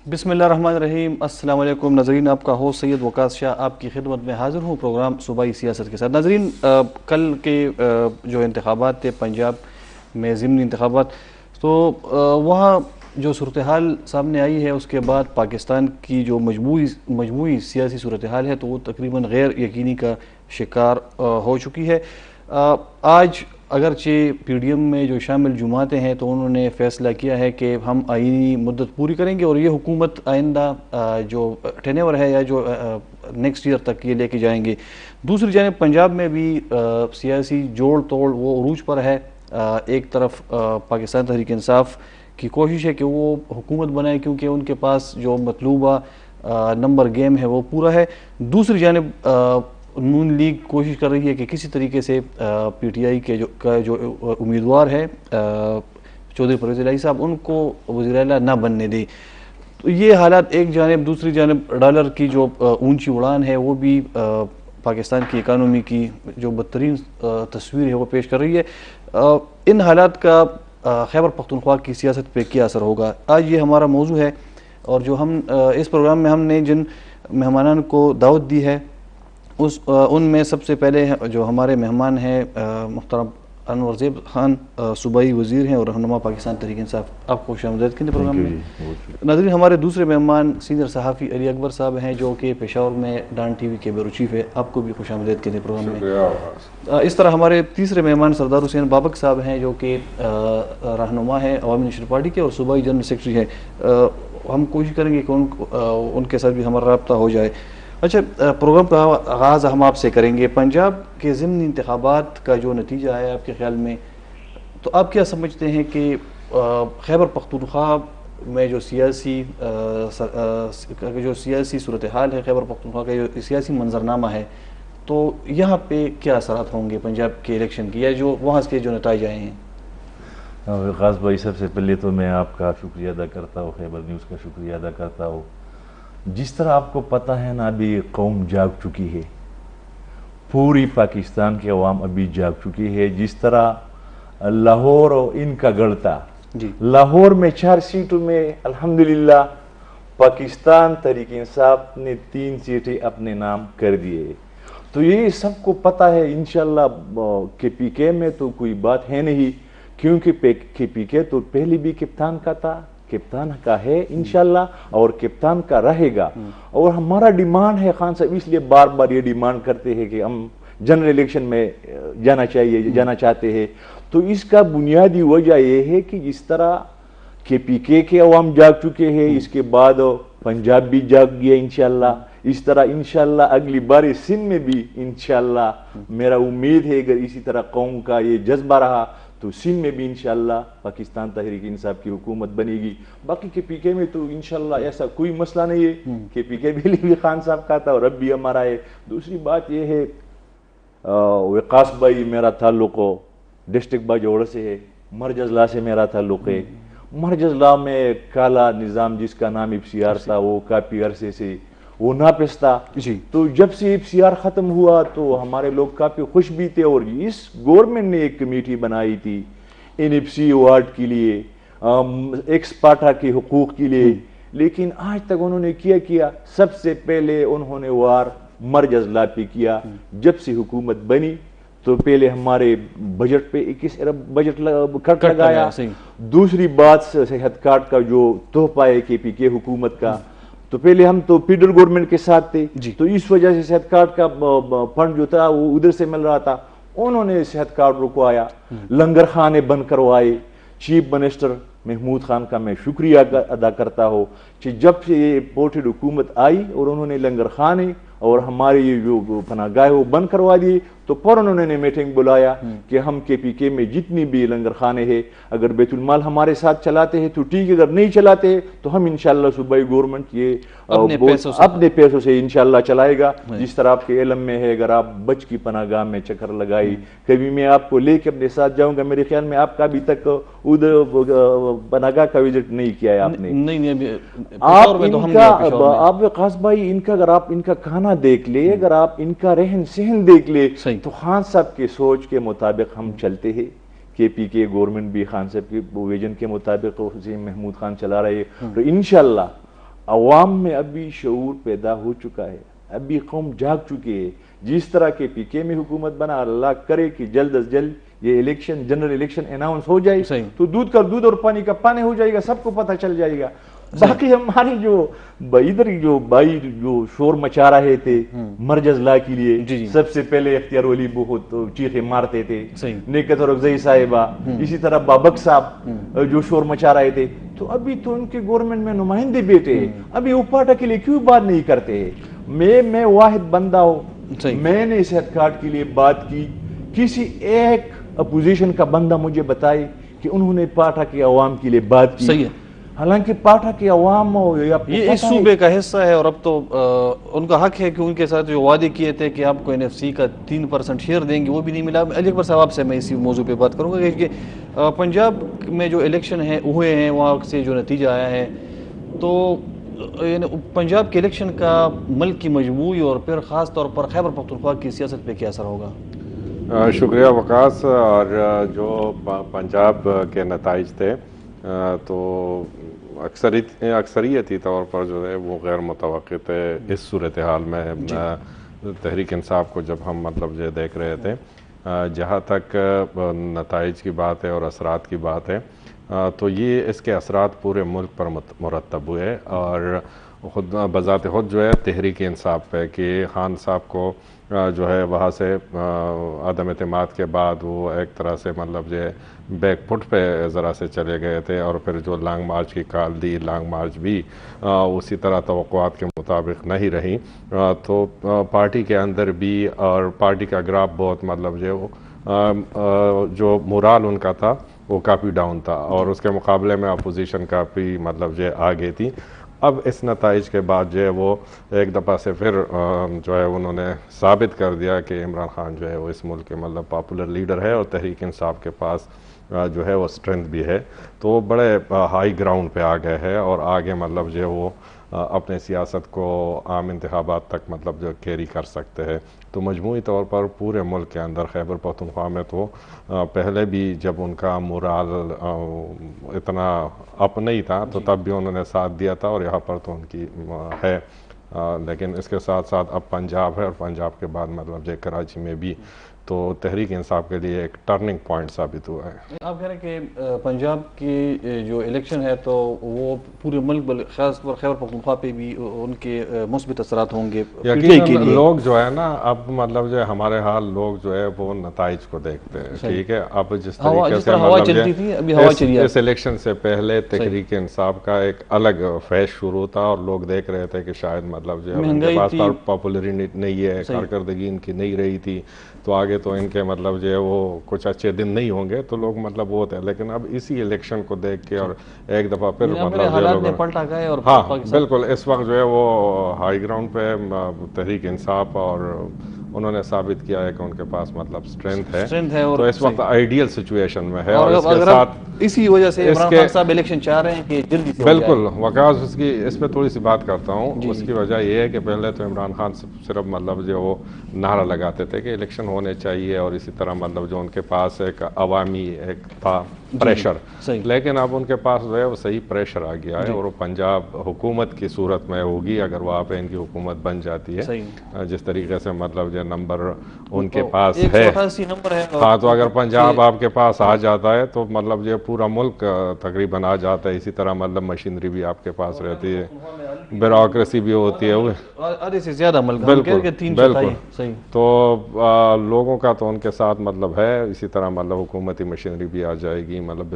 بسم اللہ الرحمن الرحیم۔ السلام علیکم ناظرین، آپ کا ہوسٹ سید وقاص شاہ آپ کی خدمت میں حاضر ہوں پروگرام صوبائی سیاست کے ساتھ۔ ناظرین، کل کے جو انتخابات تھے پنجاب میں ضمنی انتخابات، تو وہاں جو صورتحال سامنے آئی ہے اس کے بعد پاکستان کی جو مجموعی سیاسی صورتحال ہے تو وہ تقریباً غیر یقینی کا شکار ہو چکی ہے۔ آج اگرچہ پی ڈی ایم میں جو شامل جماعتیں ہیں تو انہوں نے فیصلہ کیا ہے کہ ہم آئینی مدت پوری کریں گے اور یہ حکومت آئندہ جو ٹینیور ہے یا جو نیکسٹ ایئر تک یہ لے کے جائیں گے۔ دوسری جانب پنجاب میں بھی سیاسی جوڑ توڑ وہ عروج پر ہے۔ ایک طرف پاکستان تحریک انصاف کی کوشش ہے کہ وہ حکومت بنائے کیونکہ ان کے پاس جو مطلوبہ نمبر گیم ہے وہ پورا ہے۔ دوسری جانب نون لیگ کوشش کر رہی ہے کہ کسی طریقے سے پی ٹی آئی کے جو امیدوار ہے چودھری پرویز الہی صاحب ان کو وزیر اعلیٰ نہ بننے دے۔ تو یہ حالات ایک جانب، دوسری جانب ڈالر کی جو اونچی اڑان ہے وہ بھی پاکستان کی اکانومی کی جو بدترین تصویر ہے وہ پیش کر رہی ہے۔ ان حالات کا خیبر پختونخوا کی سیاست پہ کیا اثر ہوگا، آج یہ ہمارا موضوع ہے۔ اور جو ہم اس پروگرام میں ہم نے جن مہمانان کو دعوت دی ہے ان میں سب سے پہلے جو ہمارے مہمان ہیں محترم انور زیب خان، صوبائی وزیر ہیں اور رہنما پاکستان تحریک انصاف، آپ کو خوش آمدید کے پروگرام میں۔ ناظرین، ہمارے دوسرے مہمان سینئر صحافی علی اکبر صاحب ہیں جو کہ پشاور میں ڈان ٹی وی کے بیورو چیف ہے، آپ کو بھی خوش آمدید کے پروگرام میں۔ اس طرح ہمارے تیسرے مہمان سردار حسین بابک صاحب ہیں جو کہ رہنما ہیں عوامی نیشنل پارٹی کے اور صوبائی جنرل سیکرٹری ہیں۔ ہم کوشش کریں گے کہ ان کے ساتھ بھی ہمارا رابطہ ہو جائے۔ اچھا، پروگرام کا آغاز ہم آپ سے کریں گے۔ پنجاب کے ضمنی انتخابات کا جو نتیجہ ہے آپ کے خیال میں، تو آپ کیا سمجھتے ہیں کہ خیبر پختونخوا میں جو سیاسی صورتحال ہے، خیبر پختونخوا کا جو سیاسی منظرنامہ ہے، تو یہاں پہ کیا اثرات ہوں گے پنجاب کے الیکشن کی یا جو وہاں کے جو نتائج آئے ہیں؟ وقاص بھائی، سب سے پہلے تو میں آپ کا شکریہ ادا کرتا ہوں، خیبر نیوز کا شکریہ ادا کرتا ہوں۔ جس طرح آپ کو پتہ ہے نا، ابھی قوم جاگ چکی ہے، پوری پاکستان کے عوام ابھی جاگ چکی ہے۔ جس طرح لاہور ان کا گڑھ تھا، لاہور میں 4 سیٹوں میں الحمدللہ پاکستان تحریک انصاف نے 3 سیٹیں اپنے نام کر دیے۔ تو یہ سب کو پتہ ہے انشاءاللہ کے پی کے میں تو کوئی بات ہے نہیں، کیونکہ کے پی کے تو پہلے بھی کپتان کا تھا، کپتان کا ہے انشاءاللہ اور کپتان کا رہے گا۔ اور ہمارا ڈیمانڈ ہے، خان صاحب اس لیے بار بار یہ ڈیمانڈ کرتے ہیں کہ ہم جنرل الیکشن میں جانا چاہتے ہیں، تو اس کا بنیادی وجہ یہ ہے کہ جس طرح کے پی کے عوام جاگ چکے ہیں، اس کے بعد پنجاب بھی جاگ گیا انشاءاللہ، اس طرح انشاءاللہ اگلی بار سندھ میں بھی انشاءاللہ میرا امید ہے اگر اسی طرح قوم کا یہ جذبہ رہا تو سندھ میں بھی انشاءاللہ پاکستان تحریک انصاف کی حکومت بنے گی۔ باقی کے پی کے میں تو انشاءاللہ ایسا کوئی مسئلہ نہیں ہے، کے پی کے بھی خان صاحب کا تھا اور اب بھی ہمارا ہے۔ دوسری بات یہ ہے، وقاص بھائی، میرا تعلق ڈسٹرکٹ باجوڑ سے ہے، مرج اضلاع سے میرا تعلق ہے۔ مرج اضلاع میں کالا نظام جس کا نام افسیار تھا وہ کافی عرصے سے وہ ناپس تھا، تو جب سے افسیار ختم ہوا تو ہمارے لوگ کافی خوش بھی تھے، اور اس گورنمنٹ نے ایک کمیٹی بنائی تھی این ایف سی وارڈ کے لیے، ایکس پاٹا کے حقوق کے لیے، لیکن آج تک انہوں نے کیا سب سے پہلے انہوں نے وار مرج اضلاع پہ کیا۔ جب سے حکومت بنی تو پہلے ہمارے بجٹ پہ 21 ارب بجٹ کٹ لگایا۔ دوسری بات صحت کارڈ کا جو تحفہ ہے کے پی کے حکومت کا، تو پہلے ہم تو فیڈرل گورنمنٹ کے ساتھ تھے، تو اس وجہ سے صحت کارڈ کا فنڈ جو تھا وہ ادھر سے مل رہا تھا، انہوں نے صحت کارڈ رکوایا، لنگر خانے بند کروائے۔ چیف منسٹر محمود خان کا میں شکریہ ادا کرتا ہوں کہ جب سے یہ پورٹڈ حکومت آئی اور انہوں نے لنگر خانے اور ہمارے یہ جو پناہ گاہ وہ بند کروا دیے، تو فوراً انہوں نے میٹنگ بلایا کہ ہم کے پی کے میں جتنی بھی لنگر خانے ہیں اگر بیت المال ہمارے ساتھ چلاتے ہیں تو ٹھیک ہے، اگر نہیں چلاتے تو ہم انشاءاللہ صوبائی گورنمنٹ یہ اپنے پیسوں سے انشاءاللہ چلائے گا۔ جس طرح آپ کے علم میں ہے، اگر آپ بچ کی پناہ گاہ میں چکر لگائی، کبھی میں آپ کو لے کے اپنے ساتھ جاؤں گا، میرے خیال میں آپ کا ابھی تک ادھر پناہ گاہ کا وزٹ نہیں کیا ہے آپ نے۔ آپ خاص بھائی، ان کا اگر آپ ان کا کھانا دیکھ لے، اگر آپ ان کا رہن سہن دیکھ لے تو خان صاحب کے سوچ کے مطابق ہم چلتے ہیں۔ کے پی کے گورنمنٹ بھی خان صاحب کے ویژن کے مطابق حسین محمود خان چلا رہے، تو انشاءاللہ عوام میں ابھی شعور پیدا ہو چکا ہے، ابھی قوم جاگ چکی ہے. جس طرح کے پی کے میں حکومت بنا، اللہ کرے کہ جلد از جلد یہ الیکشن، جنرل الیکشن اناؤنس ہو جائے تو دودھ کا دودھ اور پانی کا پانی ہو جائے گا، سب کو پتہ چل جائے گا. باقی ہماری جو ادھر جو بھائی جو شور مچا رہے تھے مرجز لا کے لیے، سب سے پہلے اختیار ولی بہت چیخے مارتے تھے، نیکت اور افضائی صاحبہ، اسی طرح بابک صاحب جو شور مچا رہے تھے. تو ابھی تو ان کے گورنمنٹ میں نمائندے بیٹے ہیں، ابھی اوپاٹا کے لیے کیوں بات نہیں کرتے؟ میں واحد بندہ ہوں، میں نے اس ہیڈ کارڈ کے لیے بات کی، کسی ایک اپوزیشن کا بندہ مجھے بتائے کہ انہوں نے پاٹا کے عوام کے لیے بات کی. حالانکہ پاٹا کے عوام یہ اس صوبے کا حصہ ہے، اور اب تو ان کا حق ہے کہ ان کے ساتھ جو وعدے کیے تھے کہ آپ کو NFC کا 3% شیئر دیں گے، وہ بھی نہیں ملا. علی اکبر صاحب آپ سے میں اسی موضوع پہ بات کروں گا کہ پنجاب میں جو الیکشن ہوئے ہیں وہاں سے جو نتیجہ آیا ہے، تو پنجاب کے الیکشن کا ملک کی مجموعی اور پھر خاص طور پر خیبر پختونخوا کی سیاست پہ کیا اثر ہوگا؟ شکریہ وقاص. اور جو پنجاب کے نتائج تھے تو اکثریتی طور پر جو ہے وہ غیر متوقع تھے. اس صورتحال میں تحریک انصاف کو جب ہم مطلب یہ دیکھ رہے تھے، جہاں تک نتائج کی بات ہے اور اثرات کی بات ہے، تو یہ اس کے اثرات پورے ملک پر مرتب ہوئے، اور خود بذات خود جو ہے تحریک انصاف پہ کہ خان صاحب کو جو ہے وہاں سے عدم اعتماد کے بعد وہ ایک طرح سے مطلب یہ بیک فٹ پہ ذرا سے چلے گئے تھے، اور پھر جو لانگ مارچ کی کال دی، لانگ مارچ بھی اسی طرح توقعات کے مطابق نہیں رہی. تو پارٹی کے اندر بھی اور پارٹی کا گراف بہت مطلب جو مورال ان کا تھا وہ کافی ڈاؤن تھا، اور اس کے مقابلے میں اپوزیشن کافی مطلب یہ آگے تھی. اب اس نتائج کے بعد جو ہے وہ ایک دفعہ سے پھر جو ہے انہوں نے ثابت کر دیا کہ عمران خان جو ہے وہ اس ملک کے مطلب پاپولر لیڈر ہے، اور تحریک انصاف کے پاس جو ہے وہ اسٹرینتھ بھی ہے. تو وہ بڑے ہائی گراؤنڈ پہ آ گئے ہے، اور آگے مطلب جو ہے وہ اپنے سیاست کو عام انتخابات تک مطلب جو کیری کر سکتے ہیں. تو مجموعی طور پر پورے ملک کے اندر خیبر پختونخوا میں تو پہلے بھی جب ان کا مورال اتنا اپ نہیں تھا تو تب بھی انہوں نے ساتھ دیا تھا، اور یہاں پر تو ان کی ہے. لیکن اس کے ساتھ ساتھ اب پنجاب ہے، اور پنجاب کے بعد مطلب جو کراچی میں بھی تو تحریک انصاف کے لیے ایک ٹرننگ پوائنٹ ثابت ہوا ہے. آپ کہہ رہے ہیں کہ پنجاب کی جو الیکشن ہے تو وہ پورے ملک خاص طور خیبر پختونخوا پہ بھی ان کے مثبت اثرات ہوں گے. یقیناً لوگ جو ہے نا اب مطلب جو ہمارے حال لوگ جو ہے وہ نتائج کو دیکھتے ہیں. ٹھیک ہے، اب جس طریقے سے مطلب اس الیکشن سے پہلے تحریک انصاف کا ایک الگ فیض شروع تھا، اور لوگ دیکھ رہے تھے کہ شاید مطلب جو ہے ان کے پاس پاپولرٹی نہیں ہے، کارکردگی ان کی نہیں رہی تھی، تو آگے تو ان کے مطلب جو ہے وہ کچھ اچھے دن نہیں ہوں گے، تو لوگ مطلب وہ تھے. لیکن اب اسی الیکشن کو دیکھ کے اور ایک دفعہ پھر مطلب ہاں بالکل اس وقت جو ہے وہ ہائی گراؤنڈ پہ تحریک انصاف، اور انہوں نے ثابت کیا ہے کہ ان کے پاس مطلب اسٹرینتھ ہے، تو اس وقت آئیڈیل سچویشن میں ہے. اور اس کے ساتھ اسی وجہ سے عمران خان صاحب الیکشن چاہ رہے ہیں کہ جلدی سے بالکل وقاص اس پہ تھوڑی سی بات کرتا ہوں. اس کی وجہ یہ ہے کہ پہلے تو عمران خان صرف مطلب جو وہ نعرہ لگاتے تھے کہ الیکشن ہونے چاہیے، اور اسی طرح مطلب جو ان کے پاس ایک عوامی ایک تھا پریشر، لیکن اب ان کے پاس جو ہے وہ صحیح پریشر آ گیا ہے، اور وہ پنجاب حکومت کی صورت میں ہوگی اگر وہاں پہ ان کی حکومت بن جاتی ہے جس طریقے سے مطلب جو نمبر ان کے پاس ہے. ہاں تو اگر پنجاب آپ کے پاس آ جاتا ہے تو مطلب جو پورا ملک تقریباً آ جاتا ہے. اسی طرح مطلب مشینری بھی آپ کے پاس رہتی ہے، بیوروکریسی بھی ہوتی ہے، بالکل. تو لوگوں کا تو ان کے ساتھ مطلب ہے، اسی طرح مطلب حکومتی مشینری بھی آ جائے گی، مطلب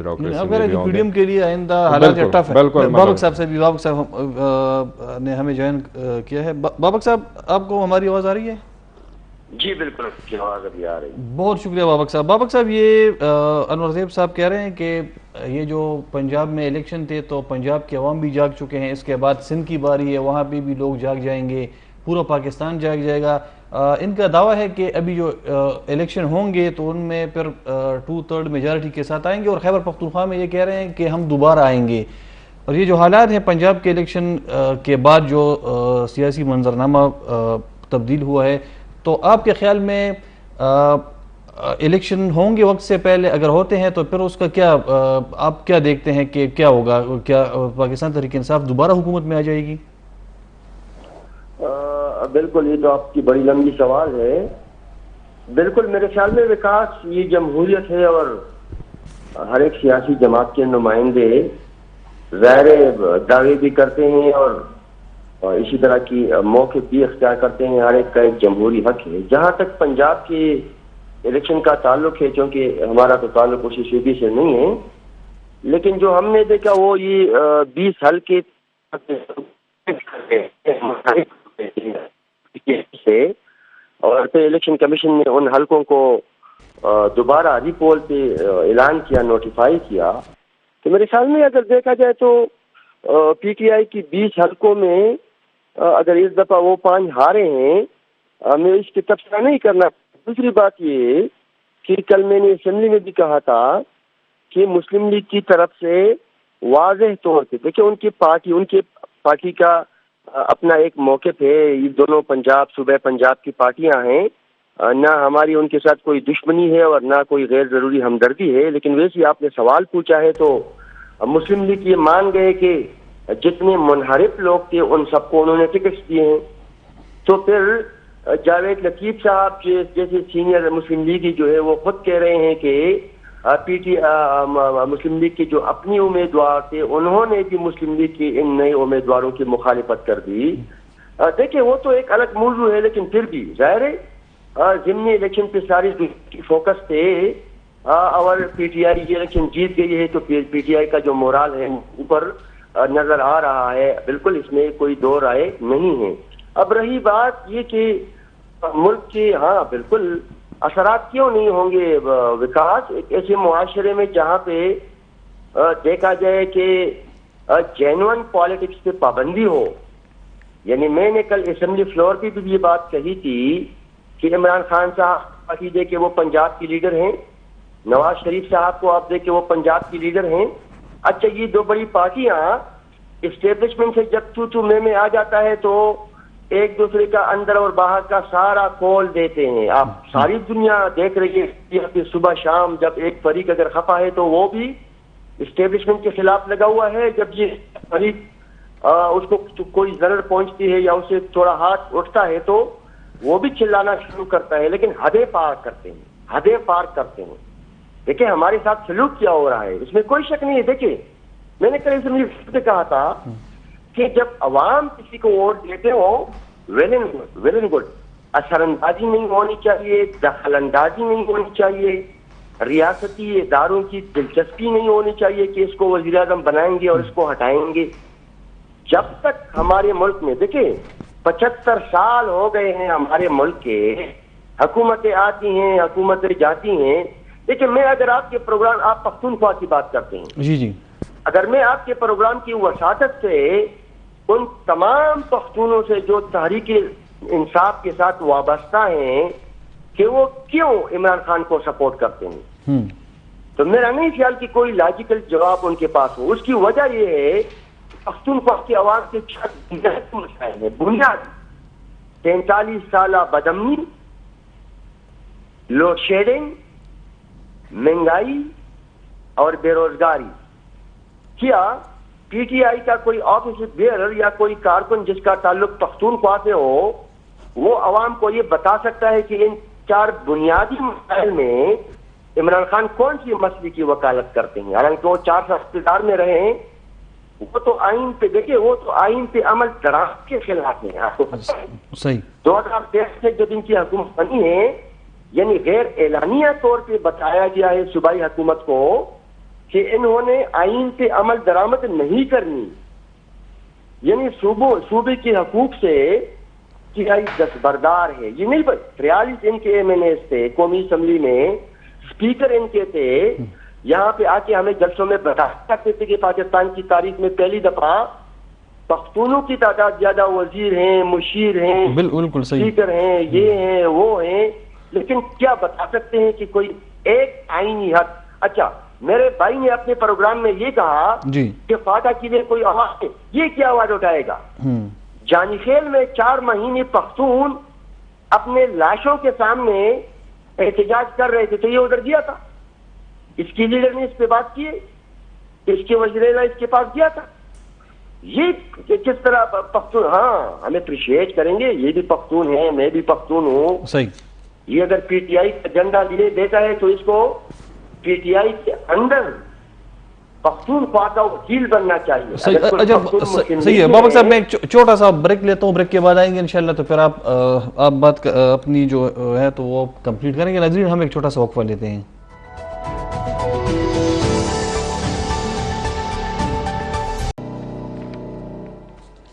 پیڈیم کے لیے آئندہ حالات ٹف ہے. بابک صاحب سے بھی، بابک صاحب نے ہمیں جوائن کیا ہے. بابک صاحب آپ کو ہماری آواز آ رہی ہے؟ جی بالکل آواز ابھی آ رہی ہے. بہت شکریہ بابک صاحب. بابک صاحب یہ انور زیب صاحب کہہ رہے ہیں کہ یہ جو پنجاب میں الیکشن تھے تو پنجاب کے عوام بھی جاگ چکے ہیں، اس کے بعد سندھ کی باری ہے، وہاں پہ بھی لوگ جاگ جائیں گے، پورا پاکستان جاگ جائے گا. ان کا دعویٰ ہے کہ ابھی جو الیکشن ہوں گے تو ان میں پھر 2/3 میجارٹی کے ساتھ آئیں گے، اور خیبر پختونخوا میں یہ کہہ رہے ہیں کہ ہم دوبارہ آئیں گے. اور یہ جو حالات ہیں پنجاب کے الیکشن کے بعد جو سیاسی منظرنامہ تبدیل ہوا ہے، تو آپ کے خیال میں الیکشن ہوں گے وقت سے پہلے؟ اگر ہوتے ہیں تو پھر اس کا کیا آپ کیا دیکھتے ہیں کہ کیا ہوگا؟ کیا پاکستان تحریک انصاف دوبارہ حکومت میں آ جائے گی؟ بالکل، یہ تو آپ کی بڑی لمبی سوال ہے. بالکل میرے خیال میں وکاس یہ جمہوریت ہے اور ہر ایک سیاسی جماعت کے نمائندے ظاہر دعوے بھی کرتے ہیں اور اسی طرح کی موقع بھی اختیار کرتے ہیں. ہر ایک کا ایک جمہوری حق ہے. جہاں تک پنجاب کے الیکشن کا تعلق ہے، چونکہ ہمارا تو تعلق اسی صوبے سے نہیں ہے، لیکن جو ہم نے دیکھا وہ یہ 20 حلقے سے، اور پھر الیکشن کمیشن نے ان حلقوں کو دوبارہ ری پول پہ اعلان کیا، نوٹیفائی کیا. تو میرے خیال میں اگر دیکھا جائے تو پی ٹی آئی کی 20 حلقوں میں اگر اس دفعہ وہ 5 ہارے ہیں، میں اس کی تبصرہ نہیں کرنا. دوسری بات یہ کہ کل میں نے اسمبلی میں بھی کہا تھا کہ مسلم لیگ کی طرف سے واضح طور پہ دیکھیں ان کی پارٹی کا اپنا ایک موقف ہے. یہ دونوں صوبہ پنجاب کی پارٹیاں ہیں، نہ ہماری ان کے ساتھ کوئی دشمنی ہے اور نہ کوئی غیر ضروری ہمدردی ہے. لیکن ویسے آپ نے سوال پوچھا ہے تو مسلم لیگ یہ مان گئے کہ جتنے منحرف لوگ تھے ان سب کو انہوں نے ٹکٹس دیے ہیں. تو پھر جاوید لطیف صاحب جیسے سینئر مسلم لیگی جو ہے وہ خود کہہ رہے ہیں کہ مسلم لیگ کے جو اپنی امیدوار تھے انہوں نے بھی مسلم لیگ کے ان نئے امیدواروں کی مخالفت کر دی. دیکھیں وہ تو ایک الگ موضوع ہے، لیکن پھر بھی ظاہر ہے ضمنی الیکشن پہ ساری فوکس تھے اور پی ٹی آئی یہ الیکشن جیت گئی ہے تو پی ٹی آئی کا جو مورال ہے اوپر نظر آ رہا ہے. بالکل اس میں کوئی دو رائے نہیں ہے. اب رہی بات یہ کہ ملک کے ہاں بالکل اثرات کیوں نہیں ہوں گے وکاس ایک ایسے معاشرے میں جہاں پہ دیکھا جائے کہ جینوئن پالیٹکس پہ پابندی ہو. یعنی میں نے کل اسمبلی فلور پہ بھی یہ بات کہی تھی کہ عمران خان صاحب آپ دیکھیں وہ پنجاب کی لیڈر ہیں، نواز شریف صاحب کو آپ دیکھیں وہ پنجاب کی لیڈر ہیں. اچھا یہ دو بڑی پارٹیاں اسٹیبلشمنٹ سے جب میں آ جاتا ہے تو ایک دوسرے کا اندر اور باہر کا سارا کھول دیتے ہیں. آپ ساری دنیا دیکھ رہی ہے کہ صبح شام جب ایک فریق اگر خفا ہے تو وہ بھی اسٹیبلشمنٹ کے خلاف لگا ہوا ہے، جب یہ فریق اس کو کوئی ضرر پہنچتی ہے یا اسے تھوڑا ہاتھ اٹھتا ہے تو وہ بھی چلانا شروع کرتا ہے. لیکن حدیں پار کرتے ہیں. دیکھیں ہمارے ساتھ سلوک کیا ہو رہا ہے اس میں کوئی شک نہیں ہے. دیکھیں میں نے کل اسمبلی سے کہا تھا کہ جب عوام کسی کو ووٹ دیتے ہو ویل اینڈ گڈ، اثر اندازی نہیں ہونی چاہیے، دخل اندازی نہیں ہونی چاہیے، ریاستی اداروں کی دلچسپی نہیں ہونی چاہیے کہ اس کو وزیر اعظم بنائیں گے اور اس کو ہٹائیں گے. جب تک ہمارے ملک میں دیکھیں 75 سال ہو گئے ہیں ہمارے ملک کے، حکومتیں آتی ہیں حکومتیں جاتی ہیں. لیکن میں اگر آپ کے پروگرام آپ پختونخوا کی بات کرتے ہیں جی اگر میں آپ کے پروگرام کی وساطت سے ان تمام پختونوں سے جو تحریک انصاف کے ساتھ وابستہ ہیں کہ وہ کیوں عمران خان کو سپورٹ کرتے ہیں، تو میرا نہیں خیال کہ کوئی لاجیکل جواب ان کے پاس ہو. اس کی وجہ یہ ہے پختونخوا کی عوام کے مسائل ہیں بنیادی 43 سالہ بدامنی، لوڈ شیڈنگ، مہنگائی اور بے روزگاری. کیا پی ٹی آئی کا کوئی آفس بیئرر یا کوئی کارکن جس کا تعلق پختونخوا سے ہو وہ عوام کو یہ بتا سکتا ہے کہ ان 4 بنیادی مسائل میں عمران خان کون سی مسئلے کی وکالت کرتے ہیں؟ حالانکہ وہ 4 سال اقتدار میں رہے ہیں. وہ تو آئین پہ دیکھیں وہ تو آئین پہ عمل درخت کے خلاف ہیں. آپ کو صحیح 2013 سے جب ان کی حکومت بنی ہے یعنی غیر اعلانیہ طور پہ بتایا گیا ہے صوبائی حکومت کو کہ انہوں نے آئین پہ عمل درآمد نہیں کرنی. یعنی صوبے کے حقوق سے انتہائی دستبردار ہے. یہ نہیں 43 ان کے ایم این ایز تھے قومی اسمبلی میں، اسپیکر ان کے تھے، یہاں پہ آ کے ہمیں جلسوں میں بتا سکتے تھے کہ پاکستان کی تاریخ میں پہلی دفعہ پختونوں کی تعداد زیادہ وزیر ہیں، مشیر ہیں، بالکل صحیح، اسپیکر ہیں، یہ ہیں وہ ہیں. لیکن کیا بتا سکتے ہیں کہ کوئی ایک آئینی حق؟ اچھا میرے بھائی نے اپنے پروگرام میں یہ کہا کہ فاتح کے لیے کوئی آواز ہے، یہ کیا آواز اٹھائے گا؟ جانی خیل میں 4 مہینے پختون اپنے لاشوں کے سامنے احتجاج کر رہے تھے تو یہ آرڈر دیا تھا. اس کی لیڈر نے اس پہ بات کی ہے, اس کے وزیر اعلیٰ اس کے پاس گیا تھا. یہ کس طرح پختون, ہاں ہم اپریشیٹ کریں گے, یہ بھی پختون ہے, میں بھی پختون ہوں. صحیح. یہ اگر پی ٹی آئی کا جھنڈا لیے دیتا ہے تو اس کو پی ٹی آئی کے اندر پختونخوا کا وکیل بننا چاہیے. صحیح ہے بابک صاحب, میں ایک چھوٹا سا بریک لیتا ہوں, بریک کے بعد آئیں گے انشاءاللہ, تو پھر آپ بات اپنی جو ہے تو وہ کمپلیٹ کریں گے. ناظرین ہم ایک چھوٹا سا وقفہ لیتے ہیں.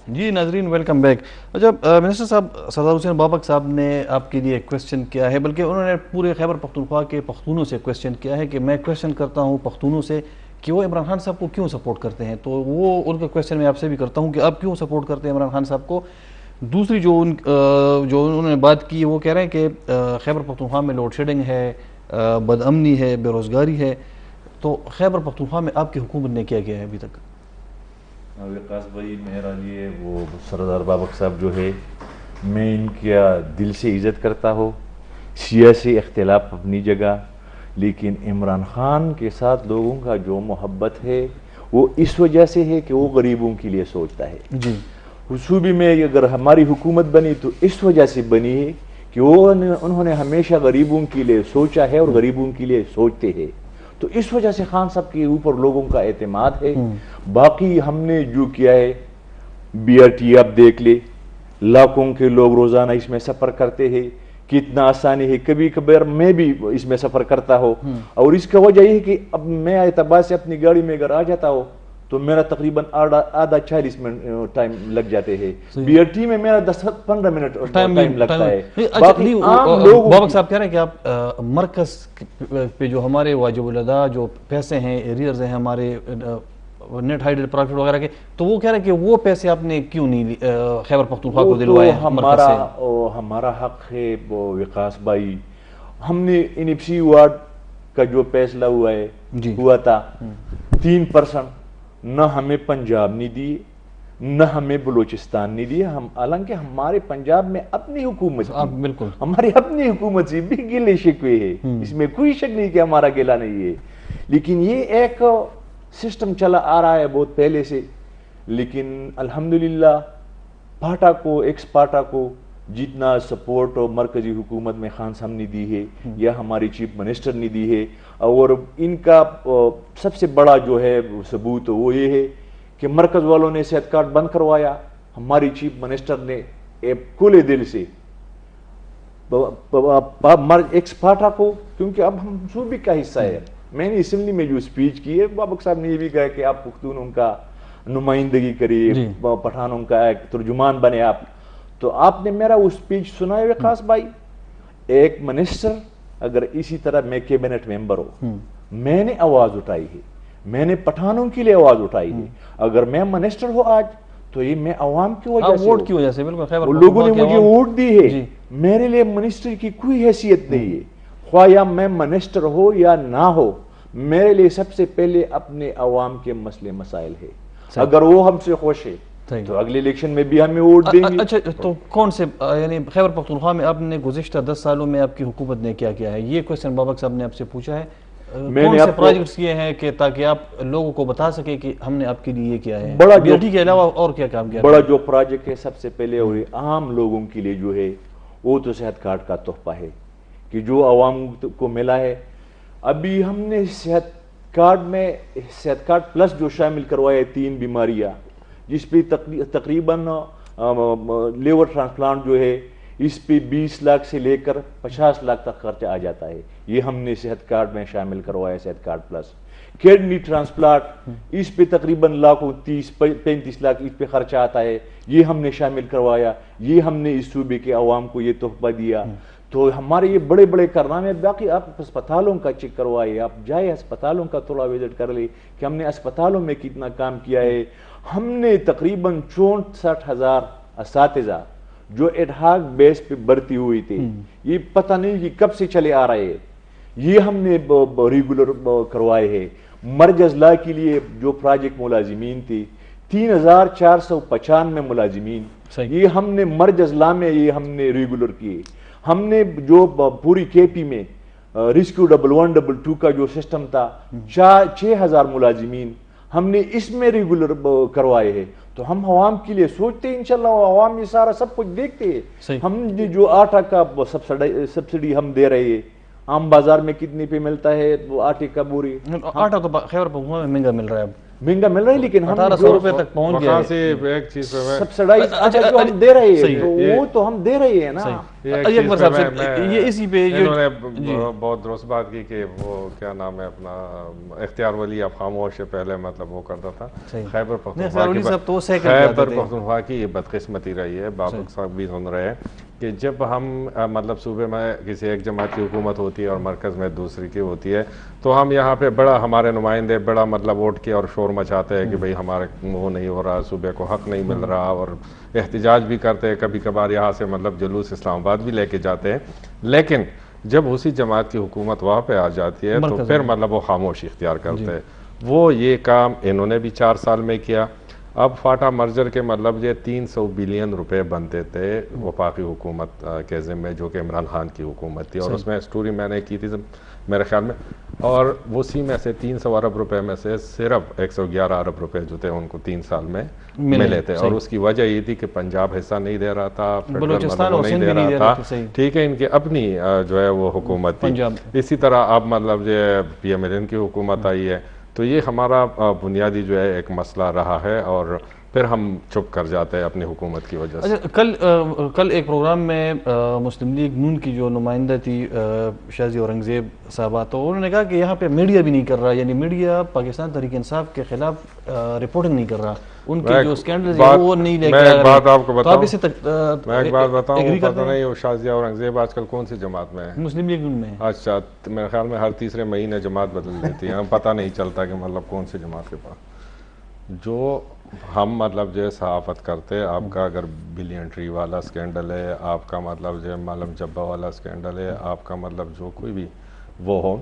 جی ناظرین ویلکم بیک. اچھا منسٹر صاحب سردار حسین بابک صاحب نے آپ کے لیے ایک کویسچن کیا ہے, بلکہ انہوں نے پورے خیبر پختونخوا کے پختونوں سے کویسچن کیا ہے کہ میں کویسچن کرتا ہوں پختونوں سے کہ وہ عمران خان صاحب کو کیوں سپورٹ کرتے ہیں. تو وہ ان کا کویسچن میں آپ سے بھی کرتا ہوں کہ آپ کیوں سپورٹ کرتے ہیں عمران خان صاحب کو. دوسری جو انہوں نے بات کی وہ کہہ رہے ہیں کہ خیبر پختونخوا میں لوڈ شیڈنگ ہے, بد امنی ہے, بے روزگاری ہے. تو خیبر پختونخوا میں آپ کی حکومت نے کیا کیا ہے ابھی تک؟ وقاص بھائی میرا لیے وہ سردار بابک صاحب جو ہے, میں ان کا دل سے عزت کرتا ہوں. سیاسی اختلاف اپنی جگہ, لیکن عمران خان کے ساتھ لوگوں کا جو محبت ہے وہ اس وجہ سے ہے کہ وہ غریبوں کے لیے سوچتا ہے. جی صوبے میں اگر ہماری حکومت بنی تو اس وجہ سے بنی ہے کہ انہوں نے ہمیشہ غریبوں کے لیے سوچا ہے اور غریبوں کے لیے سوچتے ہیں. تو اس وجہ سے خان صاحب کے اوپر لوگوں کا اعتماد ہے. باقی ہم نے جو کیا ہے بی آر ٹی آپ دیکھ لے, لاکھوں کے لوگ روزانہ اس میں سفر کرتے ہیں, کتنا آسانی ہے. کبھی کبھار میں بھی اس میں سفر کرتا ہوں, اور اس کا وجہ یہ ہے کہ اب میں اعتبار سے اپنی گاڑی میں اگر آ جاتا ہوں تو میرا تقریباً آدھا 40 منٹ ٹائم لگ جاتے ہیں. بی آر ٹی میں میرا 10-15 منٹ ٹائم لگتا ہے. بابک صاحب کہہ رہے ہیں کہ آپ مرکز پہ جو ہمارے واجب الادا جو پیسے ہیں, ایریئرز ہیں ہمارے نیٹ ہائیڈل پروفٹ وغیرہ کے, تو وہ کہہ رہے ہیں کہ وہ پیسے آپ نے کیوں نہیں خیبر پختونخوا کو دلوائے؟ ہمارا حق ہے وقاص بھائی. ہم نے این ایف سی وارڈ کا جو فیصلہ ہوا تھا 3%, نہ ہمیں پنجاب نہیں دی, نہ ہمیں بلوچستان نہیں دی. حالانکہ ہمارے پنجاب میں اپنی حکومت, بالکل ہماری اپنی حکومت سے بھی گلے شکوے ہے, اس میں کوئی شک نہیں کہ ہمارا گلا نہیں ہے. لیکن یہ ایک سسٹم چلا آ رہا ہے بہت پہلے سے. لیکن الحمدللہ پاٹا کو, ایکس پاٹا کو جتنا سپورٹ مرکزی حکومت میں خان صاحب نے دی ہے یا ہماری چیف منسٹر نے دی ہے, اور ان کا سب سے بڑا جو ہے ثبوت وہ یہ ہے کہ مرکز والوں نے صحت کارڈ بند کروایا. ہماری چیف منسٹر نے کھلے دل سے ایکس پاٹا کو, کیونکہ اب ہم صوبے کا حصہ ہے. میں نے اسمبلی میں جو سپیچ کی ہے, بابک صاحب نے یہ بھی کہا کہ آپ پختونوں کا نمائندگی کریے, پٹھانوں کا ایک ترجمان بنے آپ. تو آپ نے میرا وہ سپیچ سنا ہے وقاص بھائی. ایک منسٹر اگر اسی طرح میں کیبنٹ ممبر ہوں, میں نے آواز اٹھائی ہے, میں نے پٹھانوں کے لیے آواز اٹھائی ہے. اگر میں منسٹر ہوں آج تو یہ میں عوام کی وجہ سے, ووٹ کی وجہ سے, بالکل لوگوں نے مجھے ووٹ دی ہے. میرے لیے منسٹر کی کوئی حیثیت نہیں ہے, خواہ یا میں منسٹر ہو یا نہ ہو. میرے لیے سب سے پہلے اپنے عوام کے مسئلے مسائل ہے. اگر وہ ہم سے خوش ہے تو اگلے الیکشن میں بھی ہمیں ووٹ دیں گے. اچھا, تو کون سے یعنی خیبر پختونخوا میں آپ نے گزشتہ 10 سالوں میں آپ کی حکومت نے کیا کیا ہے, یہ کویسچن بابک صاحب نے آپ سے پوچھا ہے. کون سے پروجیکٹس کیے ہیں کہ تاکہ آپ لوگوں کو بتا سکیں کہ ہم نے آپ کے لیے یہ کیا ہے, بی آر ٹی کے علاوہ اور کیا کام کیا؟ بڑا جو پروجیکٹ ہے سب سے پہلے اور عام لوگوں کے لیے جو ہے وہ تو صحت کارڈ کا تحفہ ہے کہ جو عوام کو ملا ہے. ابھی ہم نے صحت کارڈ میں صحت کارڈ پلس جو شامل کروایا 3 بیماریاں, جس پہ تقریباً لیور ٹرانسپلانٹ جو ہے اس پہ 20 لاکھ سے لے کر 50 لاکھ تک خرچہ آ جاتا ہے. یہ ہم نے صحت کارڈ میں شامل کروایا. صحت کارڈ پلس کڈنی ٹرانسپلانٹ, اس پہ تقریباً لاکھوں 30-35 لاکھ اس پہ خرچہ آتا ہے, یہ ہم نے شامل کروایا. یہ ہم نے اس صوبے کے عوام کو یہ تحفہ دیا. تو ہمارے یہ بڑے بڑے کارنامے. باقی آپ اسپتالوں کا چیک کروائے, آپ جائے اسپتالوں کا تھوڑا وزٹ کر لے کہ ہم نے اسپتالوں میں کتنا کام کیا ہے. ہم نے تقریباً 64,000 اساتذہ جو ایڈہاک بیس پہ بھرتی ہوئی تھی, یہ پتہ نہیں کہ کب سے چلے آ رہے ہیں, یہ ہم نے ریگولر کروائے ہیں. مرج اضلاع کے لیے جو پروجیکٹ ملازمین تھی 3,495 ملازمین, یہ ہم نے مرج اضلاع میں یہ ہم نے ریگولر کیے. ہم نے جو پوری کے پی میں ریسکیو 1122 کا جو سسٹم تھا 6,000 ملازمین ہم نے اس میں ریگولر کروائے ہیں. تو ہم عوام کے لیے سوچتے ہیں انشاءاللہ عوام یہ سارا سب کچھ دیکھتے ہیں. ہم جو آٹا کا سبسڈی ہم دے رہے ہیں, عام بازار میں کتنے پہ ملتا ہے وہ آٹے کا بوری؟ آٹا تو خیبر پختونخوا میں مہنگا مل رہا ہے, مہنگا مل رہا ہے, لیکن ہم 1800 روپے تک پہنچ گیا ہے. ایک چیز پہ میں سبسڈائز آٹا جو ہم دے رہے ہیں وہ تو ہم دے رہے ہیں نا. اکبر صاحب سے یہ اسی پہ انہوں نے بہت درست بات کی کہ وہ کیا نام ہے اپنا اختیار ولی اب خاموش ہے, پہلے مطلب وہ کرتا تھا. خیبر پختونخوا کی یہ بدقسمتی رہی ہے, بابک صاحب بھی سن رہے ہیں کہ جب ہم مطلب صوبے میں کسی ایک جماعت کی حکومت ہوتی ہے اور مرکز میں دوسری کی ہوتی ہے تو ہم یہاں پہ بڑا ہمارے نمائندے بڑا مطلب ووٹ کے اور شور مچاتے ہیں کہ بھئی ہمارے وہ نہیں ہو رہا, صوبے کو حق نہیں مل رہا, اور احتجاج بھی کرتے ہیں, کبھی کبھار یہاں سے مطلب جلوس اسلام آباد بھی لے کے جاتے ہیں. لیکن جب اسی جماعت کی حکومت وہاں پہ آ جاتی ہے تو پھر مطلب وہ خاموشی اختیار کرتے ہیں. وہ یہ کام انہوں نے بھی 4 سال میں کیا. اب فاٹا مرجر کے مطلب یہ 300 بلین روپے بنتے تھے وفاقی حکومت کے ذمے, جو کہ عمران خان کی حکومت تھی, اور اس میں سٹوری میں نے کی تھی میرے خیال میں, اور اسی میں سے 300 ارب روپے میں سے صرف 111 ارب روپے جو تھے ان کو 3 سال میں ملے تھے. اور اس کی وجہ یہ تھی کہ پنجاب حصہ نہیں دے رہا تھا, فیڈرل نہیں دے رہا تھا, ٹھیک ہے, ان کی اپنی جو ہے وہ حکومت تھی. اسی طرح اب مطلب یہ پی ایم ایل این کی حکومت آئی ہے, تو یہ ہمارا بنیادی جو ہے ایک مسئلہ رہا ہے, اور پھر ہم چپ کر جاتے ہیں اپنی حکومت کی وجہ سے. کل ایک پروگرام میں مسلم لیگ نون کی جو نمائندہ تھی شازیہ اورنگزیب صاحبہ, تو انہوں نے کہا کہ یہاں پہ میڈیا بھی نہیں کر رہا, یعنی میڈیا پاکستان تحریک انصاف کے خلاف رپورٹنگ نہیں کر رہا, ان کے جو اسکینڈلز ہیں وہ نہیں لے کے آ رہے. میں ایک بات آپ کو بتاؤں, میں ایک بات بتاؤں, پتہ نہیں وہ شازیہ اورنگزیب آج کل کون سی جماعت میں ہے؟ مسلم لیگ نون میں. اچھا, میرے خیال میں ہر تیسرے مہینے جماعت بدل دیتی ہے, پتہ نہیں چلتا کہ مطلب کون سی جماعت کے پاس. جو ہم مطلب جو صحافت کرتے, آپ کا اگر بلین ٹری والا سکینڈل ہے, آپ کا مطلب جو معلم جبہ والا سکینڈل ہے, آپ کا مطلب جو کوئی بھی وہ ہو,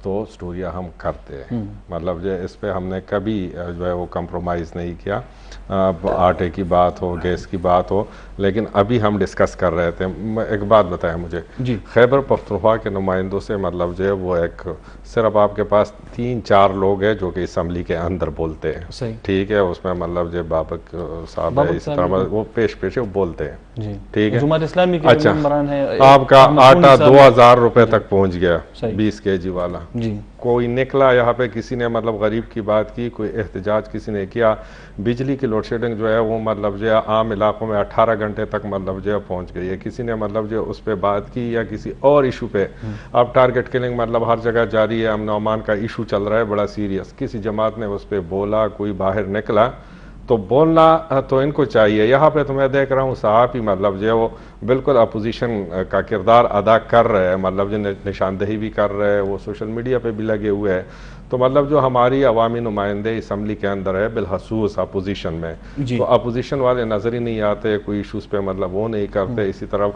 تو سٹوریاں ہم کرتے ہیں. مطلب جو اس پہ ہم نے کبھی جو ہے وہ کمپرومائز نہیں کیا. آٹے کی بات ہو, گیس کی بات ہو, لیکن ابھی ہم ڈسکس کر رہے تھے. ایک بات بتائیں مجھے, خیبر پختونخوا کے نمائندوں سے مطلب جو ہے وہ ایک صرف آپ کے پاس 3-4 لوگ ہیں جو کہ اسمبلی کے اندر بولتے ہیں, ٹھیک ہے, اس میں مطلب جو بابک صاحب ہے, اسی طرح وہ پیش وہ بولتے ہیں, ٹھیک ہے. جماعت اسلامی کے ممبران ہیں. آپ کا آٹا 2000 روپے تک پہنچ گیا, 20 kg والا. کوئی نکلا یہاں پہ, کسی نے مطلب غریب کی بات کی, کوئی احتجاج کسی نے کیا. بجلی کی لوڈ شیڈنگ جو ہے وہ مطلب جو ہے عام علاقوں میں 18 گھنٹے تک مطلب جو ہے پہنچ گئی ہے. کسی نے مطلب جو اس پہ بات کی یا کسی اور ایشو پہ. اب ٹارگٹ کلنگ مطلب ہر جگہ جاری ہے, امن و امان کا ایشو چل رہا ہے بڑا سیریس. کسی جماعت نے اس پہ بولا, کوئی باہر نکلا, تو بولنا تو ان کو چاہیے. یہاں پہ تو میں دیکھ رہا ہوں صحافی مطلب جو ہے وہ بالکل اپوزیشن کا کردار ادا کر رہے ہیں, مطلب جو نشاندہی بھی کر رہے ہیں, وہ سوشل میڈیا پہ بھی لگے ہوئے ہیں. تو مطلب جو ہماری عوامی نمائندے اسمبلی کے اندر ہے بالخصوص اپوزیشن میں, تو اپوزیشن والے نظر ہی نہیں آتے, کوئی ایشوز پہ مطلب وہ نہیں کرتے. اسی طرح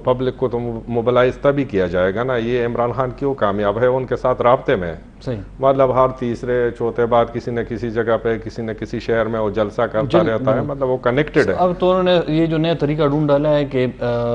پبلک کو تو موبلائز تبھی کیا جائے گا نا. یہ عمران خان کیوں کامیاب ہے, ان کے ساتھ رابطے میں, مطلب ہر تیسرے چوتھے بعد کسی نہ کسی جگہ پہ, کسی نہ کسی شہر میں وہ جلسہ کرتا رہتا ہے, مطلب وہ کنیکٹڈ ہے. اب تو انہوں نے یہ جو نیا طریقہ ڈھونڈ ڈالا ہے کہ